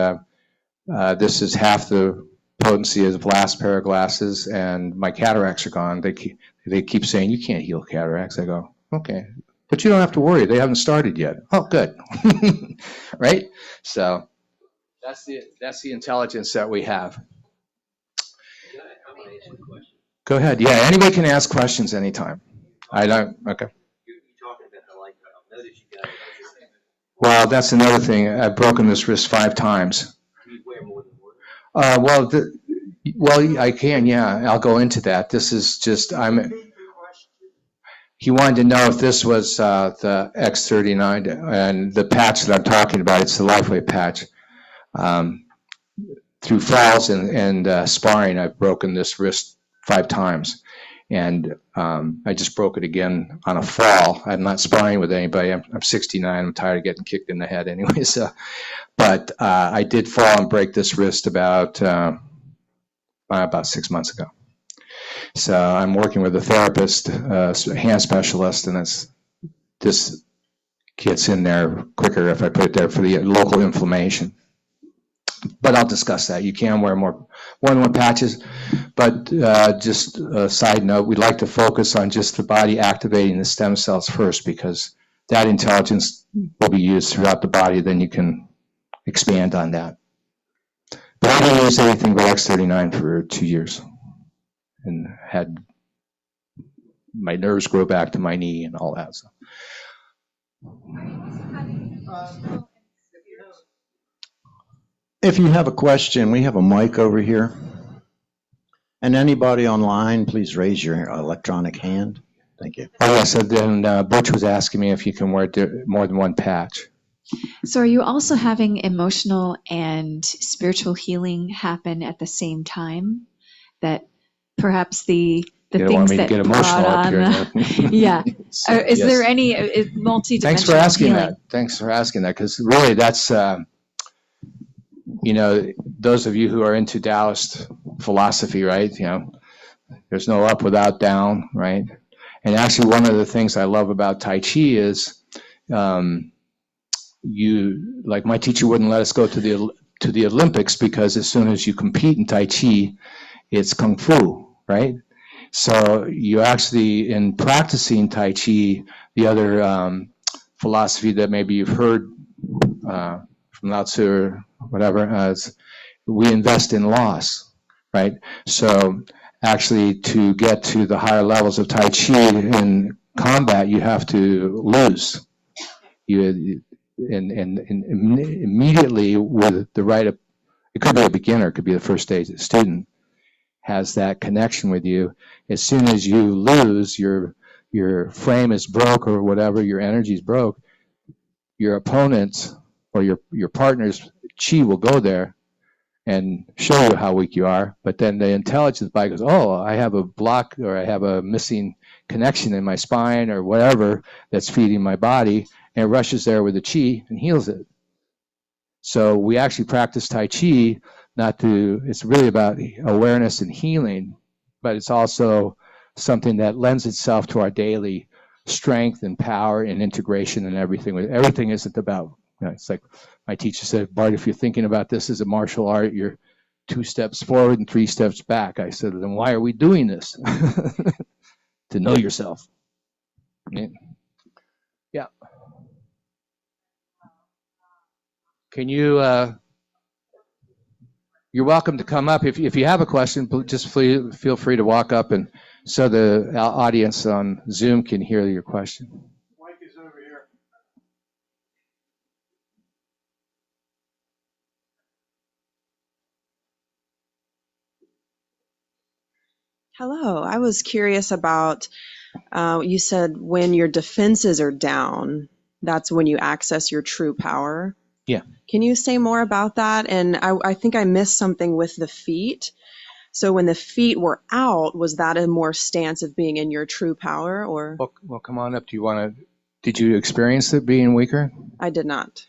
this is half the potency of the last pair of glasses, and my cataracts are gone. They keep saying, you can't heal cataracts. I go, okay, but you don't have to worry. They haven't started yet. Oh, good. Right? So that's the intelligence that we have. Go ahead. Yeah, anybody can ask questions anytime. I don't. Okay. You're talking about the light. I've noticed you guys. Well, that's another thing. I've broken this wrist 5 times. You wear more than one. Well, I can. Yeah, I'll go into that. This is just He wanted to know if this was the X39 and the patch that I'm talking about. It's the LifeWave patch. Through falls and sparring, I've broken this wrist 5 times, and I just broke it again on a fall. I'm not sparring with anybody. I'm 69. I'm tired of getting kicked in the head anyway. So, but I did fall and break this wrist about 6 months ago. So I'm working with a therapist, a hand specialist, and this gets in there quicker if I put it there for the local inflammation. But I'll discuss that. You can wear more than one patches, but just a side note, we'd like to focus on just the body activating the stem cells first, because that intelligence will be used throughout the body. Then you can expand on that. But I didn't use anything but X39 for 2 years, and had my nerves grow back to my knee and all that. So. If you have a question, we have a mic over here. And anybody online, please raise your electronic hand. Thank you. Oh, yeah, so then Butch was asking me if you can wear more than one patch. So are you also having emotional and spiritual healing happen at the same time? That perhaps the things that get emotional brought up on here. yeah. So, Is yes. there any multidimensional Thanks for asking healing? that. Thanks for asking that, because really that's, those of you who are into Taoist philosophy, right? There's no up without down, right? And actually, one of the things I love about Tai Chi is, like my teacher wouldn't let us go to the Olympics, because as soon as you compete in Tai Chi, it's Kung Fu, right? So you actually, in practicing Tai Chi, the other philosophy that maybe you've heard from Lao Tzu or whatever, is we invest in loss, right? So actually, to get to the higher levels of Tai Chi in combat, you have to lose. And immediately with the right, it could be a beginner, it could be the first day student, has that connection with you. As soon as you lose, your frame is broke or whatever, your energy is broke, your opponent or your partner's chi will go there and show you how weak you are. But then the intelligence body goes, oh, I have a block, or I have a missing connection in my spine or whatever that's feeding my body, and it rushes there with the chi and heals it. So we actually practice Tai Chi it's really about awareness and healing, but it's also something that lends itself to our daily strength and power and integration and everything. Everything isn't about, it's like my teacher said, Bart, if you're thinking about this as a martial art, you're 2 steps forward and 3 steps back. I said, then why are we doing this? To know yourself. Yeah. Can you, you're welcome to come up. If you have a question, just feel free to walk up, and so the audience on Zoom can hear your question. Mike is over here. Hello. I was curious about, you said when your defenses are down, that's when you access your true power. Yeah. Can you say more about that? And I think I missed something with the feet. So when the feet were out, was that a more stance of being in your true power, or? Well, come on up. Did you experience it being weaker? I did not.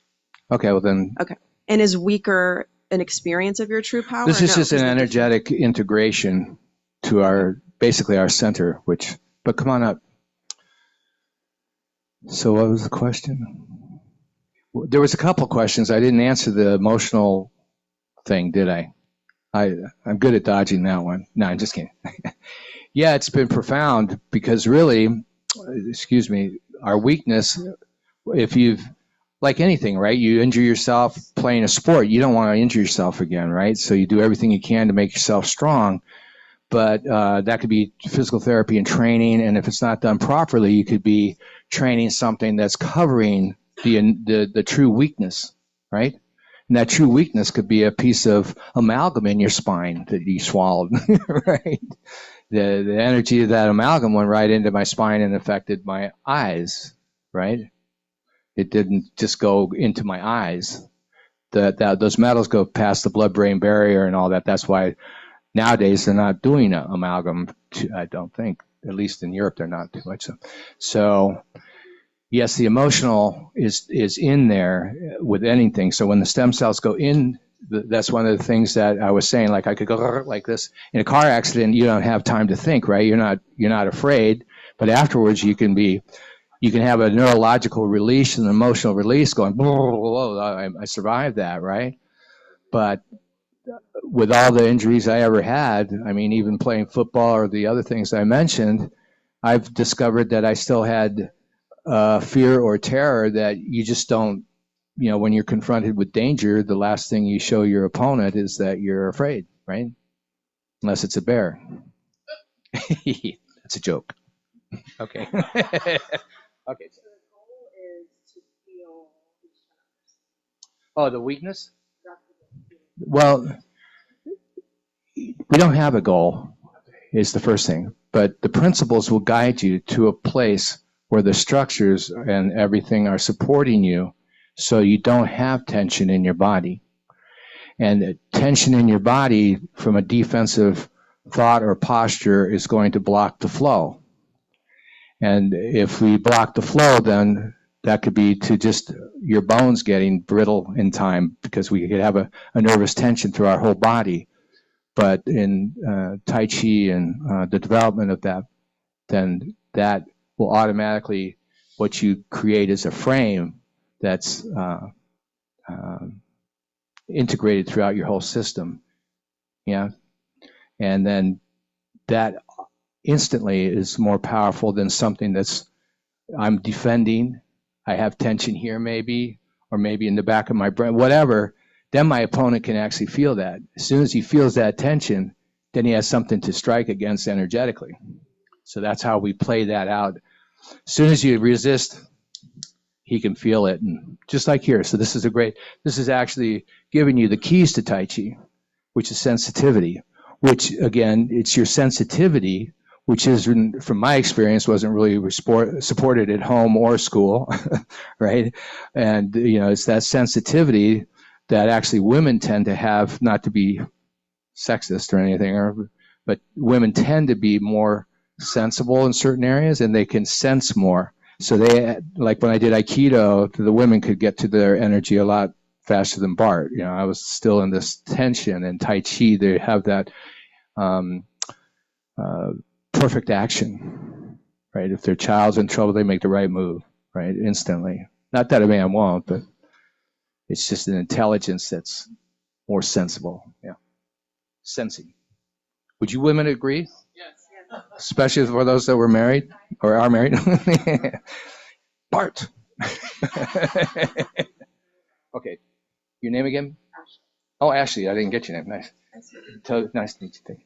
Okay, well then. Okay. And is weaker an experience of your true power? This is no? just an Is it different? energetic integration to basically our center, but come on up. So what was the question? There was a couple questions. I didn't answer the emotional thing, did I? I'm good at dodging that one. No, I'm just kidding. Yeah, it's been profound because really, excuse me, our weakness, if you've, like anything, right? You injure yourself playing a sport, you don't want to injure yourself again, right? So you do everything you can to make yourself strong. But that could be physical therapy and training, and if it's not done properly, you could be training something that's covering the true weakness, right? And that true weakness could be a piece of amalgam in your spine that you swallowed, right? The energy of that amalgam went right into my spine and affected my eyes, right? It didn't just go into my eyes. Those metals go past the blood-brain barrier and all that. That's why nowadays they're not doing amalgam. I don't think, at least in Europe, they're not too much. So yes, the emotional is in there with anything. So when the stem cells go in, that's one of the things that I was saying. Like I could go like this in a car accident. You don't have time to think, right? You're not afraid, but afterwards you can have a neurological release and an emotional release going, whoa, I survived that, right? But with all the injuries I ever had, I mean, even playing football or the other things I mentioned, I've discovered that I still had fear or terror that you just don't, when you're confronted with danger, the last thing you show your opponent is that you're afraid, right? Unless it's a bear. That's a joke. Okay. Okay. So the goal is to feel. Oh, the weakness? Well, we don't have a goal, is the first thing. But the principles will guide you to a place where the structures and everything are supporting you so you don't have tension in your body. And tension in your body from a defensive thought or posture is going to block the flow. And if we block the flow, then that could be to just your bones getting brittle in time because we could have a nervous tension through our whole body. But in Tai Chi and the development of that, then that will automatically, what you create is a frame that's integrated throughout your whole system. Yeah. And then that instantly is more powerful than something that's, I'm defending, I have tension here maybe, or maybe in the back of my brain, whatever. Then my opponent can actually feel that. As soon as he feels that tension, then he has something to strike against energetically. So that's how we play that out. As soon as you resist, he can feel it. And just like here. So this is actually giving you the keys to Tai Chi, which is sensitivity, which again, it's your sensitivity, which is, from my experience, wasn't really supported at home or school, right? And, it's that sensitivity that actually women tend to have, not to be sexist or anything, but women tend to be more sensible in certain areas and they can sense more. So they, like when I did Aikido, the women could get to their energy a lot faster than Bart. I was still in this tension, and Tai Chi, they have that perfect action, right? If their child's in trouble, they make the right move, right? Instantly. Not that a man won't, but it's just an intelligence that's more sensible. Yeah. Sensing. Would you women agree? Yes. Especially for those that were married or are married. Bart. Okay. Your name again? Ashley. Oh, Ashley. I didn't get your name. Nice. Nice to meet you. Thank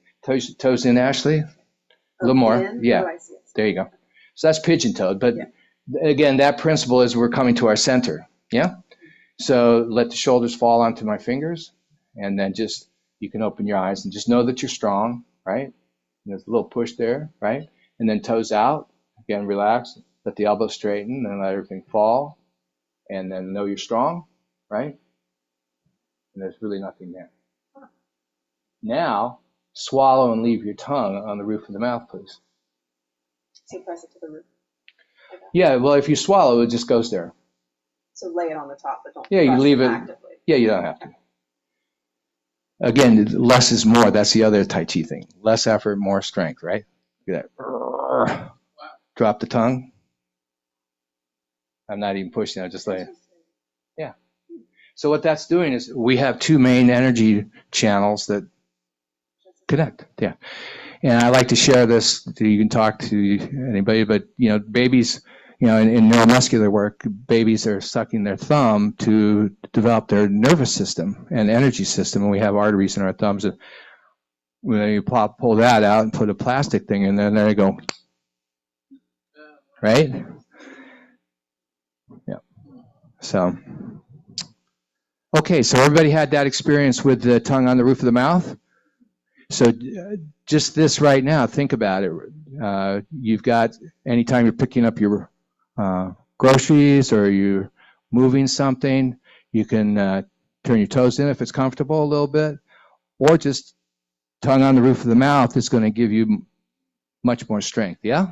you. Toes in, Ashley. A little more. Yeah. There you go. So that's pigeon-toed. But again, that principle is we're coming to our center. Yeah? So let the shoulders fall onto my fingers. And then just, you can open your eyes and just know that you're strong, right? There's a little push there, right? And then toes out. Again, relax. Let the elbows straighten and let everything fall. And then know you're strong, right? And there's really nothing there. Now, swallow and leave your tongue on the roof of the mouth, please. So press it to the roof. Okay. Yeah, well, if you swallow, it just goes there. So lay it on the top, but don't Yeah, you press leave it. actively. Yeah, you don't have to. Again, less is more. That's the other Tai Chi thing. Less effort, more strength, right? Look at that. Drop the tongue. I'm not even pushing. I'm just like, yeah. So what that's doing is we have two main energy channels that connect. Yeah. And I like to share this. You can talk to anybody, but babies, in neuromuscular work, babies are sucking their thumb to develop their nervous system and energy system, and we have arteries in our thumbs. And when you pull that out and put a plastic thing in there, and there you go, right? Yeah. So, okay, so everybody had that experience with the tongue on the roof of the mouth. So just this right now, think about it. You've got, anytime you're picking up your groceries or you're moving something, you can turn your toes in if it's comfortable a little bit, or just tongue on the roof of the mouth is going to give you much more strength, yeah?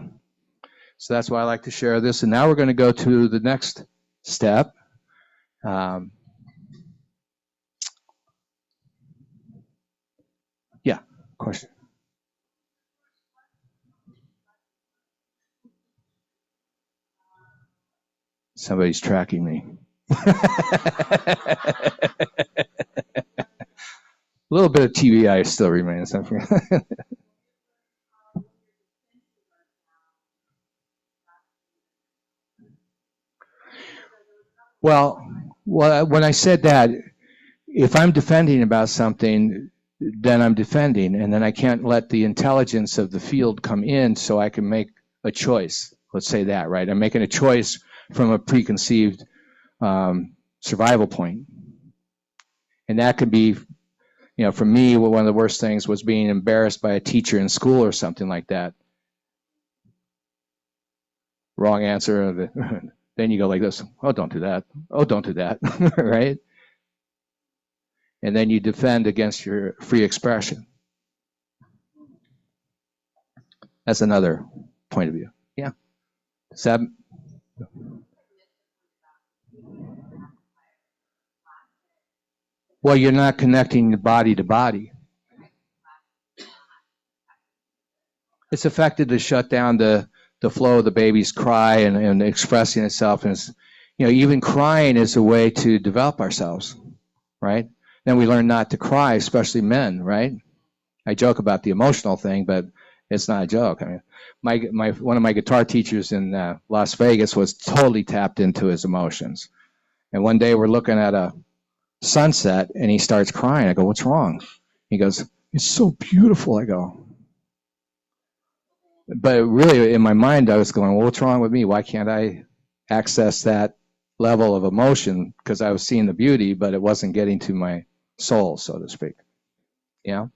So that's why I like to share this. And now we're going to go to the next step. Yeah, question. Somebody's tracking me. A little bit of TBI still remains. Well, when I said that, if I'm defending about something, then I'm defending, and then I can't let the intelligence of the field come in so I can make a choice. Let's say that, right? I'm making a choice from a preconceived survival point. And that could be, for me, one of the worst things was being embarrassed by a teacher in school or something like that. Wrong answer. Then you go like this, oh, don't do that. Oh, don't do that, right? And then you defend against your free expression. That's another point of view. Yeah. Seb? Well, you're not connecting the body to body. It's affected to shut down the flow of the baby's cry and expressing itself. And it's, even crying is a way to develop ourselves, right? Then we learn not to cry, especially men, right? I joke about the emotional thing, but it's not a joke. I mean, one of my guitar teachers in Las Vegas was totally tapped into his emotions. And one day we're looking at a sunset and he starts crying. I go, what's wrong? He goes, it's so beautiful. I go, but really in my mind I was going, well, what's wrong with me? Why can't I access that level of emotion? Because I was seeing the beauty, but it wasn't getting to my soul, so to speak. Yeah.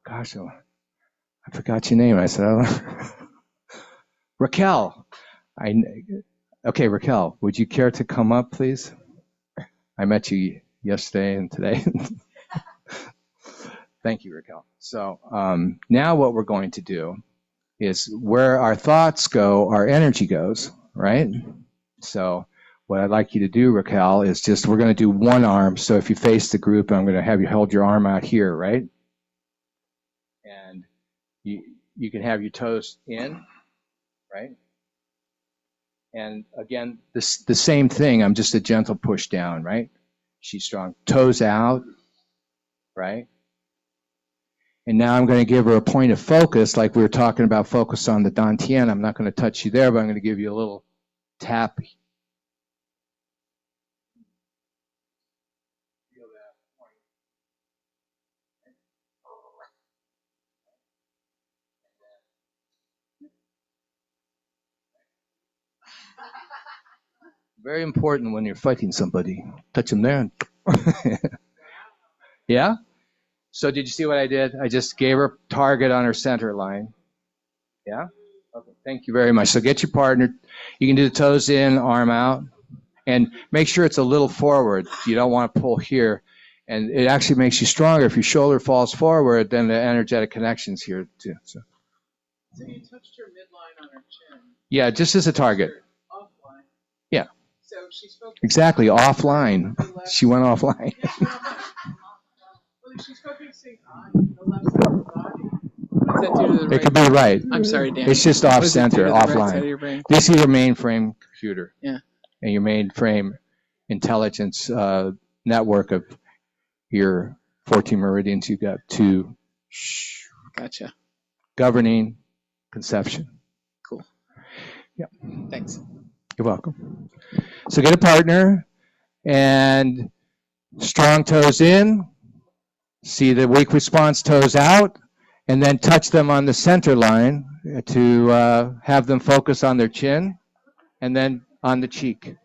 Gosh, I forgot your name. I said, oh. Raquel. Okay, Raquel, would you care to come up, please? I met you yesterday and today. Thank you, Raquel. So now what we're going to do is where our thoughts go, our energy goes, right? So what I'd like you to do, Raquel, is just we're going to do one arm. So if you face the group, I'm going to have you hold your arm out here, right? And you can have your toes in, right? And again, the same thing. I'm just a gentle push down, right? She's strong. Toes out, right? And now I'm going to give her a point of focus, like we were talking about focus on the dantian. I'm not going to touch you there, but I'm going to give you a little tap. Very important when you're fighting somebody. Touch them there. Yeah? So did you see what I did? I just gave her a target on her center line. Yeah? Okay, thank you very much. So get your partner. You can do the toes in, arm out. And make sure it's a little forward. You don't want to pull here. And it actually makes you stronger. If your shoulder falls forward, then the energetic connection's here too. So you touched her midline on her chin. yeah, just as a target. Offline. Yeah. So she's focusing. Exactly, offline. She went offline. Well, she's focusing on the left side of the body. What does that do to the It right? could be right. I'm sorry, Dan. It's just What off does it do center, to the right side offline. of your brain? This is your mainframe computer. Yeah. And your mainframe intelligence network of your 14 meridians. You got two Gotcha. governing conception. Cool. Yep. Thanks. You're welcome. So get a partner and strong toes in. See the weak response toes out, and then touch them on the center line to have them focus on their chin and then on the cheek.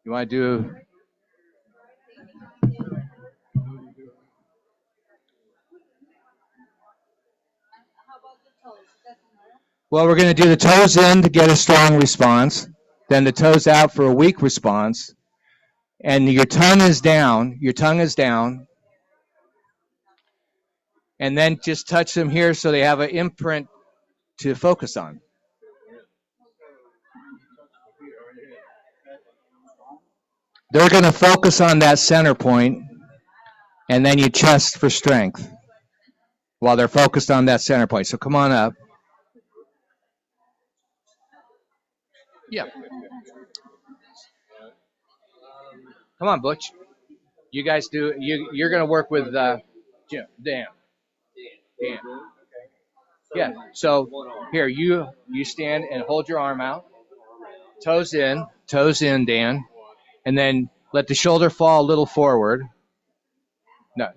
You want to do... Well, we're going to do the toes in to get a strong response, then the toes out for a weak response, and your tongue is down. Your tongue is down. And then just touch them here so they have an imprint to focus on. They're going to focus on that center point, and then you chest for strength while they're focused on that center point. So come on up. Yeah. Come on, Butch. You guys do. You're going to work with Jim, Dan. Yeah. So here, you stand and hold your arm out. Toes in, Dan. And then let the shoulder fall a little forward. No.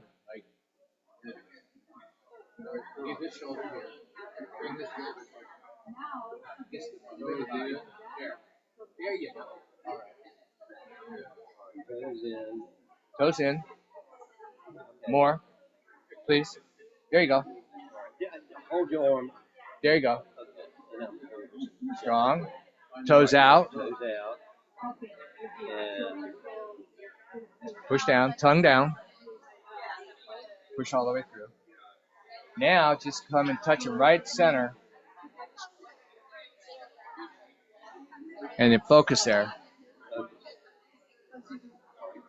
Get this shoulder here. Bring this shoulder. There you go. All right. Toes in. More, please. There you go. Hold your arm. There you go. Strong. Toes out. Toes out. And Push down. Tongue down. Push all the way through. Now just come and touch them right center. And then focus there.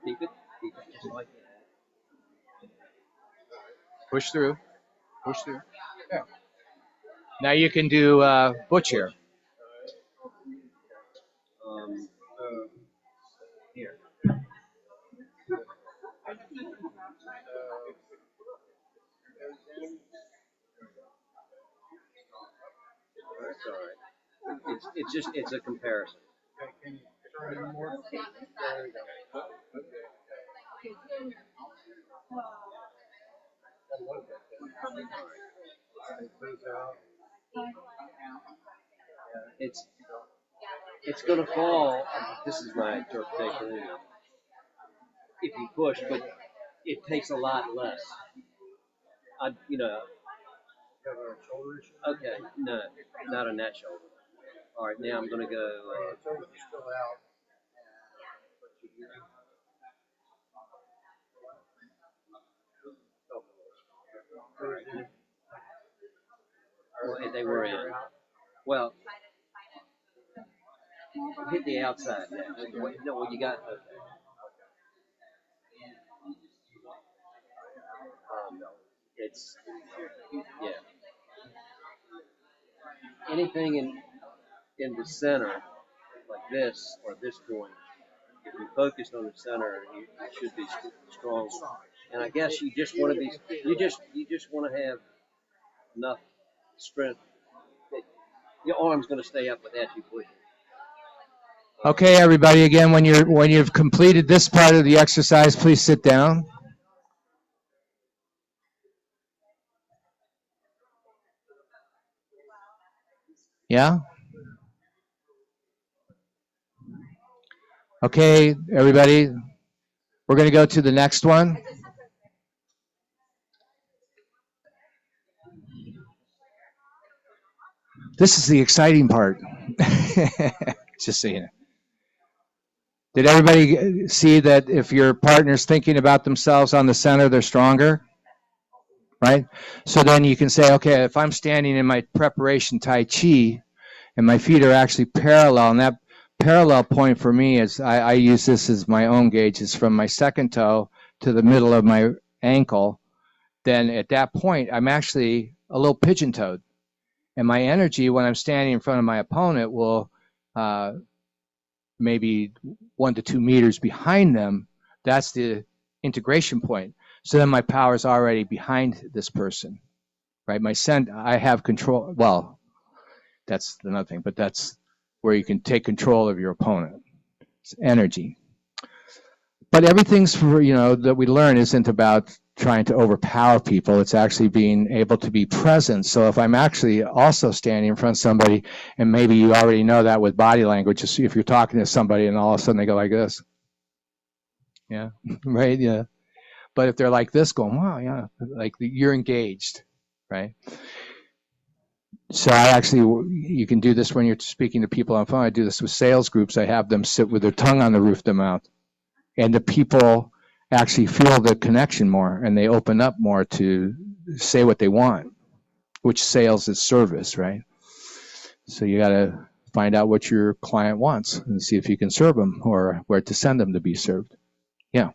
keep it just like that. Push through. Push through. Yeah. Now you can do Butch here. Here. That's all right. It's a comparison. Can you turn in more? It's going to fall. This is my interpretation. If you push, but it takes a lot less. Okay, no, not on that shoulder. All right, now I'm going to go. Well, they were in. Well, hit the outside now. No, you got. Okay. It's yeah. Anything in the center, like this or this point, if you focus on the center, you should be strong. And I guess you just want to be. You just want to have enough strength that your arm's going to stay up without you pushing. Okay, everybody. Again, when you've completed this part of the exercise, please sit down. Yeah? Okay, everybody. We're going to go to the next one. This is the exciting part. Just so you know. Did everybody see that if your partner's thinking about themselves on the center, they're stronger? Right? So then you can say, okay, if I'm standing in my preparation Tai Chi and my feet are actually parallel, and that parallel point for me is, I use this as my own gauge, is from my second toe to the middle of my ankle, then at that point, I'm actually a little pigeon-toed. And my energy when I'm standing in front of my opponent will maybe 1 to 2 meters behind them. That's the integration point. So then my power is already behind this person, right? I have control. Well, that's another thing, but that's where you can take control of your opponent. It's energy. But everything's that we learn isn't about trying to overpower people. It's actually being able to be present. So if I'm actually also standing in front of somebody, and maybe you already know that with body language, if you're talking to somebody and all of a sudden they go like this, yeah, right, yeah. But if they're like this, going, wow, yeah, like you're engaged, right? So you can do this when you're speaking to people on phone. I do this with sales groups. I have them sit with their tongue on the roof of their mouth, and the people actually feel the connection more, and they open up more to say what they want, which sales is service, right? So you got to find out what your client wants and see if you can serve them or where to send them to be served. Yeah.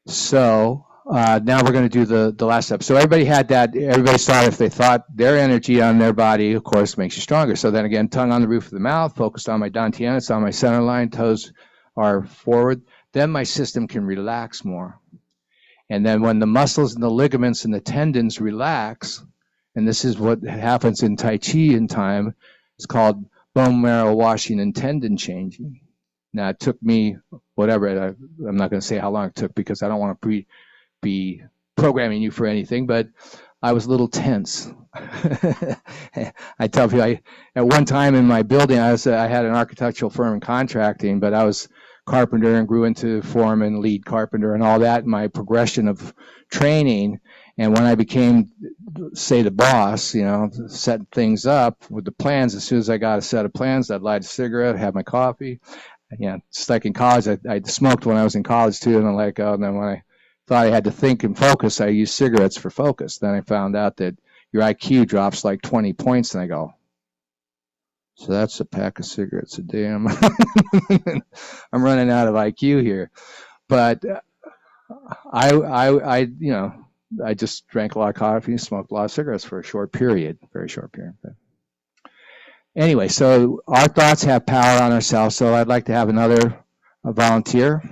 So now we're going to do the last step. So everybody had that. Everybody saw if they thought their energy on their body, of course, makes you stronger. So then again, tongue on the roof of the mouth, focused on my dantian, it's on my center line, toes are forward. Then my system can relax more. And then when the muscles and the ligaments and the tendons relax, and this is what happens in Tai Chi in time, it's called bone marrow washing and tendon changing. Now, it took me, whatever, I'm not going to say how long it took because I don't want to be programming you for anything, but I was a little tense. I tell you, at one time in my building, I had an architectural firm in contracting, but I was carpenter and grew into foreman, lead carpenter, and all that in my progression of training. And when I became, say, the boss, set things up with the plans, as soon as I got a set of plans, I'd light a cigarette, have my coffee. Just like in college, I smoked when I was in college too, and I let go. And then when I thought I had to think and focus, I used cigarettes for focus. Then I found out that your IQ drops like 20 points, and I go, so that's a pack of cigarettes a day. I'm running out of IQ here. But I just drank a lot of coffee and smoked a lot of cigarettes for a short period, very short period. But anyway, so our thoughts have power on ourselves. So I'd like to have a volunteer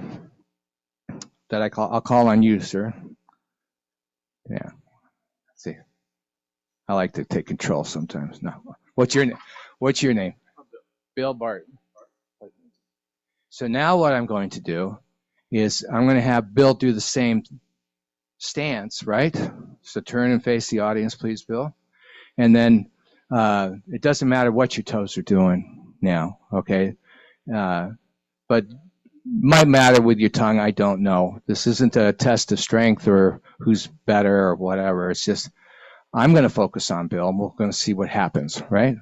that I'll call on you, sir. Yeah. Let's see. I like to take control sometimes. No. What's your name? Bill Bart. So now what I'm going to do is I'm going to have Bill do the same stance, right? So turn and face the audience, please, Bill. And then it doesn't matter what your toes are doing now, okay? But might matter with your tongue, I don't know. This isn't a test of strength or who's better or whatever. It's just I'm going to focus on Bill, and we're going to see what happens, right?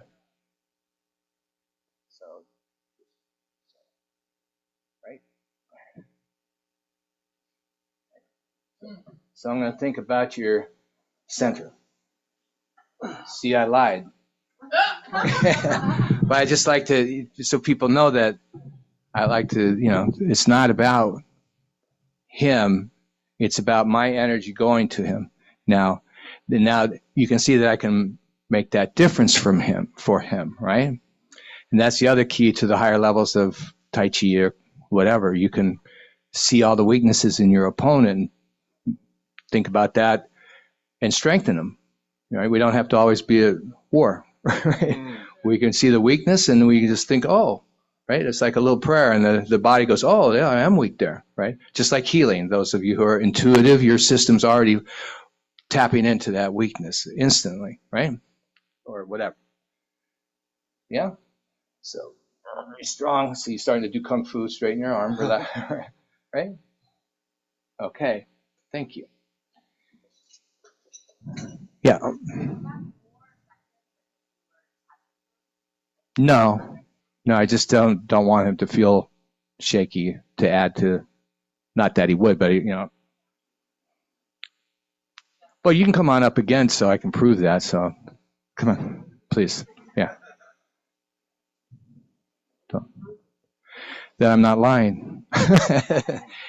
So I'm going to think about your center. See, I lied. But I just like to, so people know that I like to, it's not about him. It's about my energy going to him. Now you can see that I can make that difference for him, right? And that's the other key to the higher levels of Tai Chi or whatever. You can see all the weaknesses in your opponent, think about that, and strengthen them. Right? We don't have to always be at war. Right? We can see the weakness, and we can just think, oh, right? It's like a little prayer, and the body goes, oh, yeah, I am weak there, right? Just like healing. Those of you who are intuitive, your system's already tapping into that weakness instantly, right? Or whatever. Yeah? So, very strong. So you're starting to do Kung Fu, straighten your arm, relax, right? Okay. Thank you. Yeah. No. No, I just don't want him to feel shaky to add to, not that he would, but well, you can come on up again so I can prove that. So come on, please. Yeah. That I'm not lying.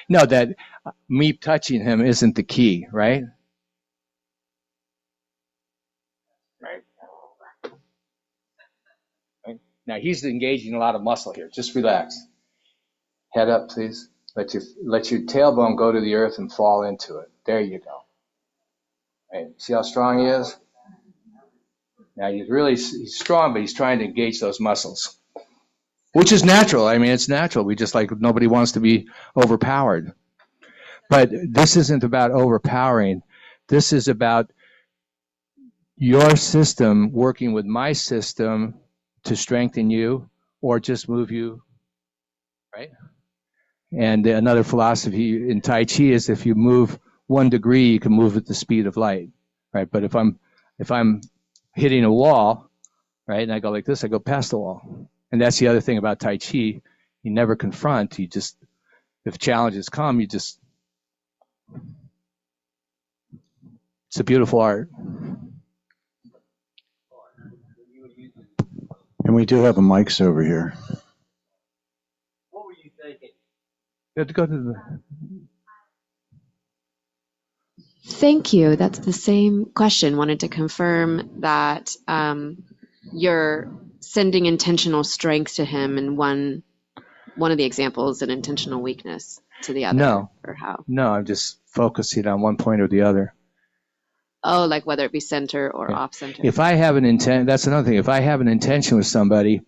No, that me touching him isn't the key, right? Right. Now he's engaging a lot of muscle here. Just relax. Head up, please. Let your tailbone go to the earth and fall into it. There you go. Right. See how strong he is? Now he's strong, but he's trying to engage those muscles, which is natural. I mean, it's natural. We just nobody wants to be overpowered. But this isn't about overpowering. This is about your system working with my system to strengthen you or just move you, right? And another philosophy in Tai Chi is if you move 1 degree, you can move at the speed of light, right? But if I'm hitting a wall, right, and I go like this, I go past the wall. And that's the other thing about Tai Chi. You never confront. You just, if challenges come, it's a beautiful art. And we do have a mics over here. What were you thinking? You have to go to the... Thank you. That's the same question. Wanted to confirm that you're sending intentional strength to him, and one of the examples, an intentional weakness to the other. No. Or how? No, I'm just focusing on one point or the other. Oh, like whether it be center or off center. If I have an intent, that's another thing. If I have an intention with somebody,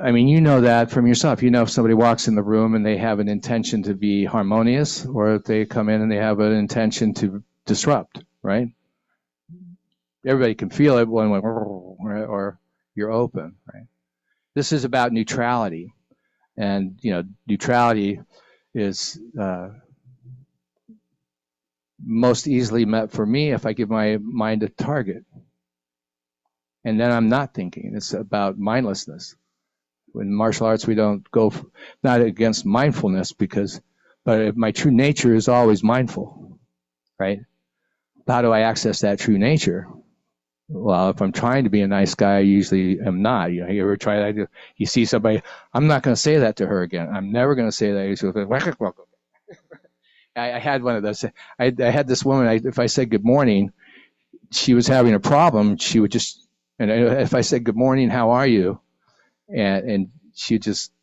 I mean, you know that from yourself. You know if somebody walks in the room and they have an intention to be harmonious, or if they come in and they have an intention to disrupt, right? Everybody can feel it when or you're open, right? This is about neutrality. And, neutrality is most easily met for me if I give my mind a target. And then I'm not thinking. It's about mindlessness. In martial arts, we don't go, not against mindfulness, but my true nature is always mindful, right? How do I access that true nature? Well, if I'm trying to be a nice guy, I usually am not. You ever try that? You see somebody, I'm not going to say that to her again. I'm never going to say that. I had one of those. I had this woman, if I said good morning, she was having a problem. She would just, and if I said good morning, how are you? And she'd just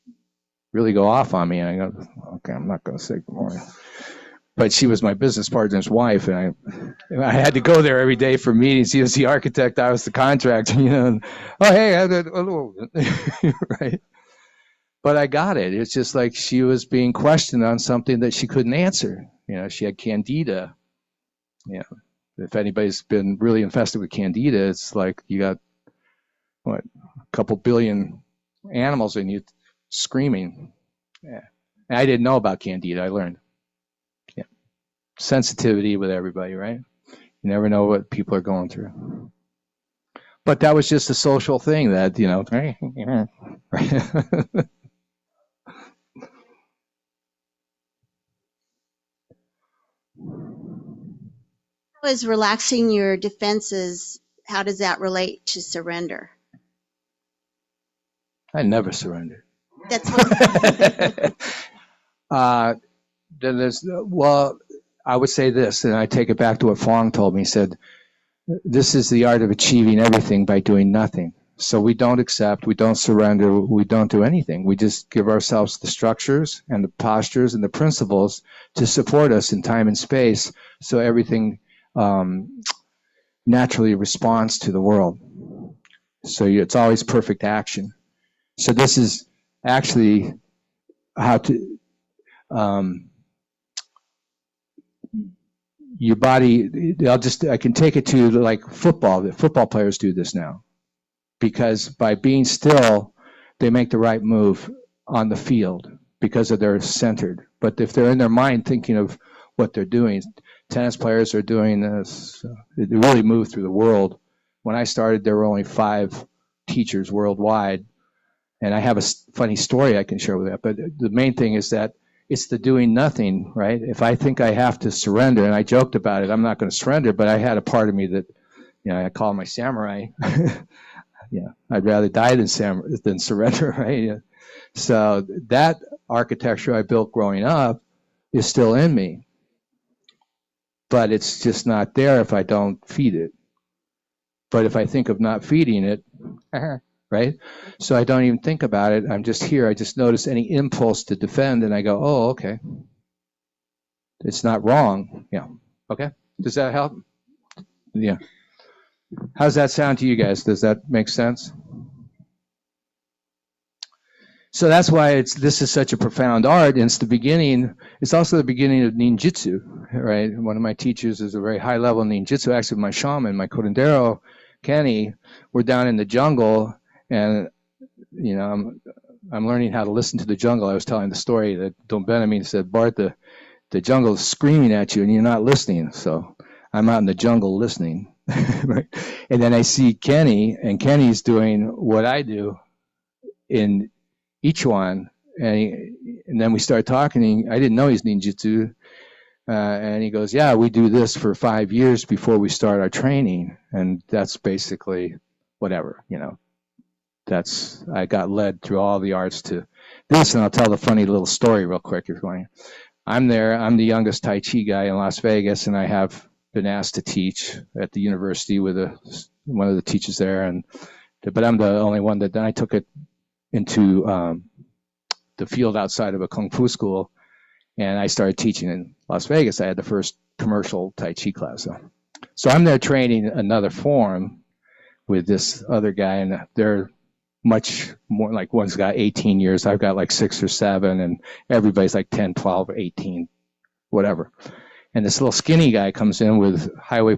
really go off on me. And I go, okay, I'm not going to say good morning. But she was my business partner's wife, and I had to go there every day for meetings. He was the architect, I was the contractor, And, oh, hey, right? But I got it. It's just like she was being questioned on something that she couldn't answer. She had candida. If anybody's been really infested with candida, it's like you got, a couple billion animals in you screaming. Yeah. And I didn't know about candida. I learned. Sensitivity with everybody, right? You never know what people are going through. But that was just a social thing that, How is relaxing your defenses, how does that relate to surrender? I never surrendered. That's what. Well, I would say this, and I take it back to what Fong told me. He said, this is the art of achieving everything by doing nothing. So we don't accept, we don't surrender, we don't do anything. We just give ourselves the structures and the postures and the principles to support us in time and space, so everything naturally responds to the world. So it's always perfect action. So this is actually how to... your body, I can take it to like football. The football players do this now, because by being still, they make the right move on the field because they're centered. But if they're in their mind thinking of what they're doing, tennis players are doing this. They really move through the world. When I started, there were only 5 teachers worldwide, And I have a funny story I can share with that. But the main thing is that it's the doing nothing, right? If I think I have to surrender, and I joked about it, I'm not going to surrender, but I had a part of me that, I call my samurai. I'd rather die than surrender, right? Yeah. So that architecture I built growing up is still in me, but it's just not there if I don't feed it. But if I think of not feeding it, right? So I don't even think about it. I'm just here. I just notice any impulse to defend, and I go, oh, okay. It's not wrong. Yeah. Okay. Does that help? Yeah. How's that sound to you guys? Does that make sense? So that's why this is such a profound art. And it's also the beginning of ninjutsu, right? One of my teachers is a very high level ninjutsu. Actually, my shaman, my curandero, Kenny, we're down in the jungle, and I'm learning how to listen to the jungle. I was telling the story that Don Benjamin said, Bart, the jungle is screaming at you and you're not listening. So I'm out in the jungle listening. Right? And then I see Kenny, and Kenny's doing what I do in Ichuan, and then we start talking. I didn't know he's ninjutsu, and he goes, "Yeah, we do this for 5 years before we start our training," and that's basically whatever, That's I got led through all the arts to this, and I'll tell the funny little story real quick if you want. I'm there. I'm the youngest Tai Chi guy in Las Vegas, and I have been asked to teach at the university with one of the teachers there, but I'm the only one that then I took it into the field outside of a kung fu school, and I started teaching in Las Vegas. I had the first commercial Tai Chi class. So I'm there training another form with this other guy, and they're much more like, one's got 18 years, I've got like 6 or 7, and everybody's like 10, 12, 18, whatever. And this little skinny guy comes in with highway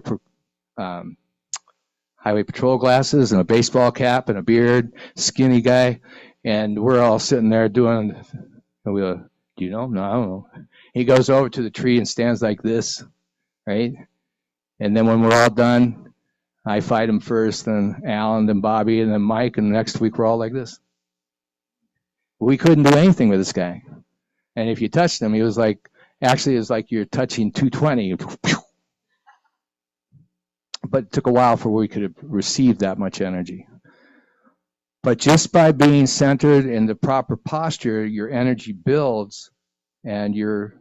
patrol glasses and a baseball cap and a beard, skinny guy. And we're all sitting there doing, do you know him? No, I don't know. He goes over to the tree and stands like this, right? And then when we're all done, I fight him first, then Alan, then Bobby, and then Mike, and next week we're all like this. We couldn't do anything with this guy. And if you touched him, he was like, actually, it was like you're touching 220. But it took a while for we could have received that much energy. But just by being centered in the proper posture, your energy builds, and you're,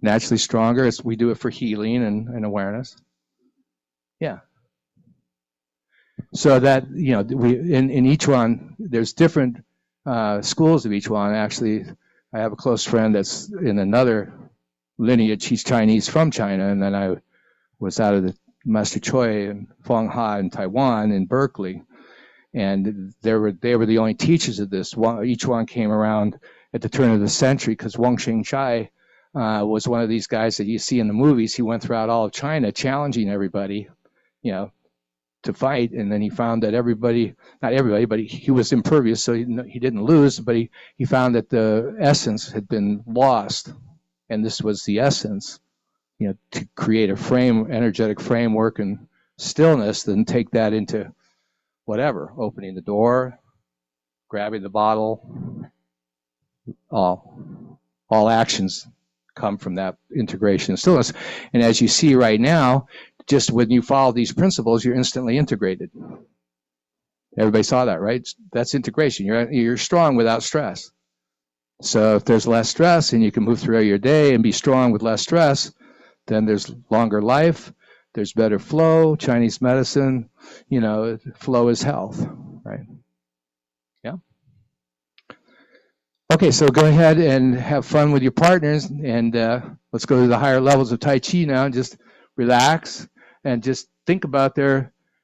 naturally stronger. We do it for healing and awareness. Yeah. So that, we in Ichuan, there's different schools of Ichuan. Actually, I have a close friend that's in another lineage. He's Chinese from China, and then I was out of the Master Choi and Feng Ha in Taiwan, in Berkeley, and they were the only teachers of this. Ichuan came around at the turn of the century because Wang Xingchai was one of these guys that you see in the movies. He went throughout all of China challenging everybody, to fight, and then he found that not everybody, but he was impervious, so he didn't lose, but he found that the essence had been lost, and this was the essence, to create a energetic framework and stillness, then take that into whatever, opening the door, grabbing the bottle, all actions come from that integration and stillness. And as you see right now, just when you follow these principles, you're instantly integrated. Everybody saw that, right? That's integration. You're strong without stress. So if there's less stress and you can move throughout your day and be strong with less stress, then there's longer life, there's better flow. Chinese medicine, flow is health, right? Yeah. Okay, so go ahead and have fun with your partners, and let's go to the higher levels of Tai Chi now, and just relax and just think about their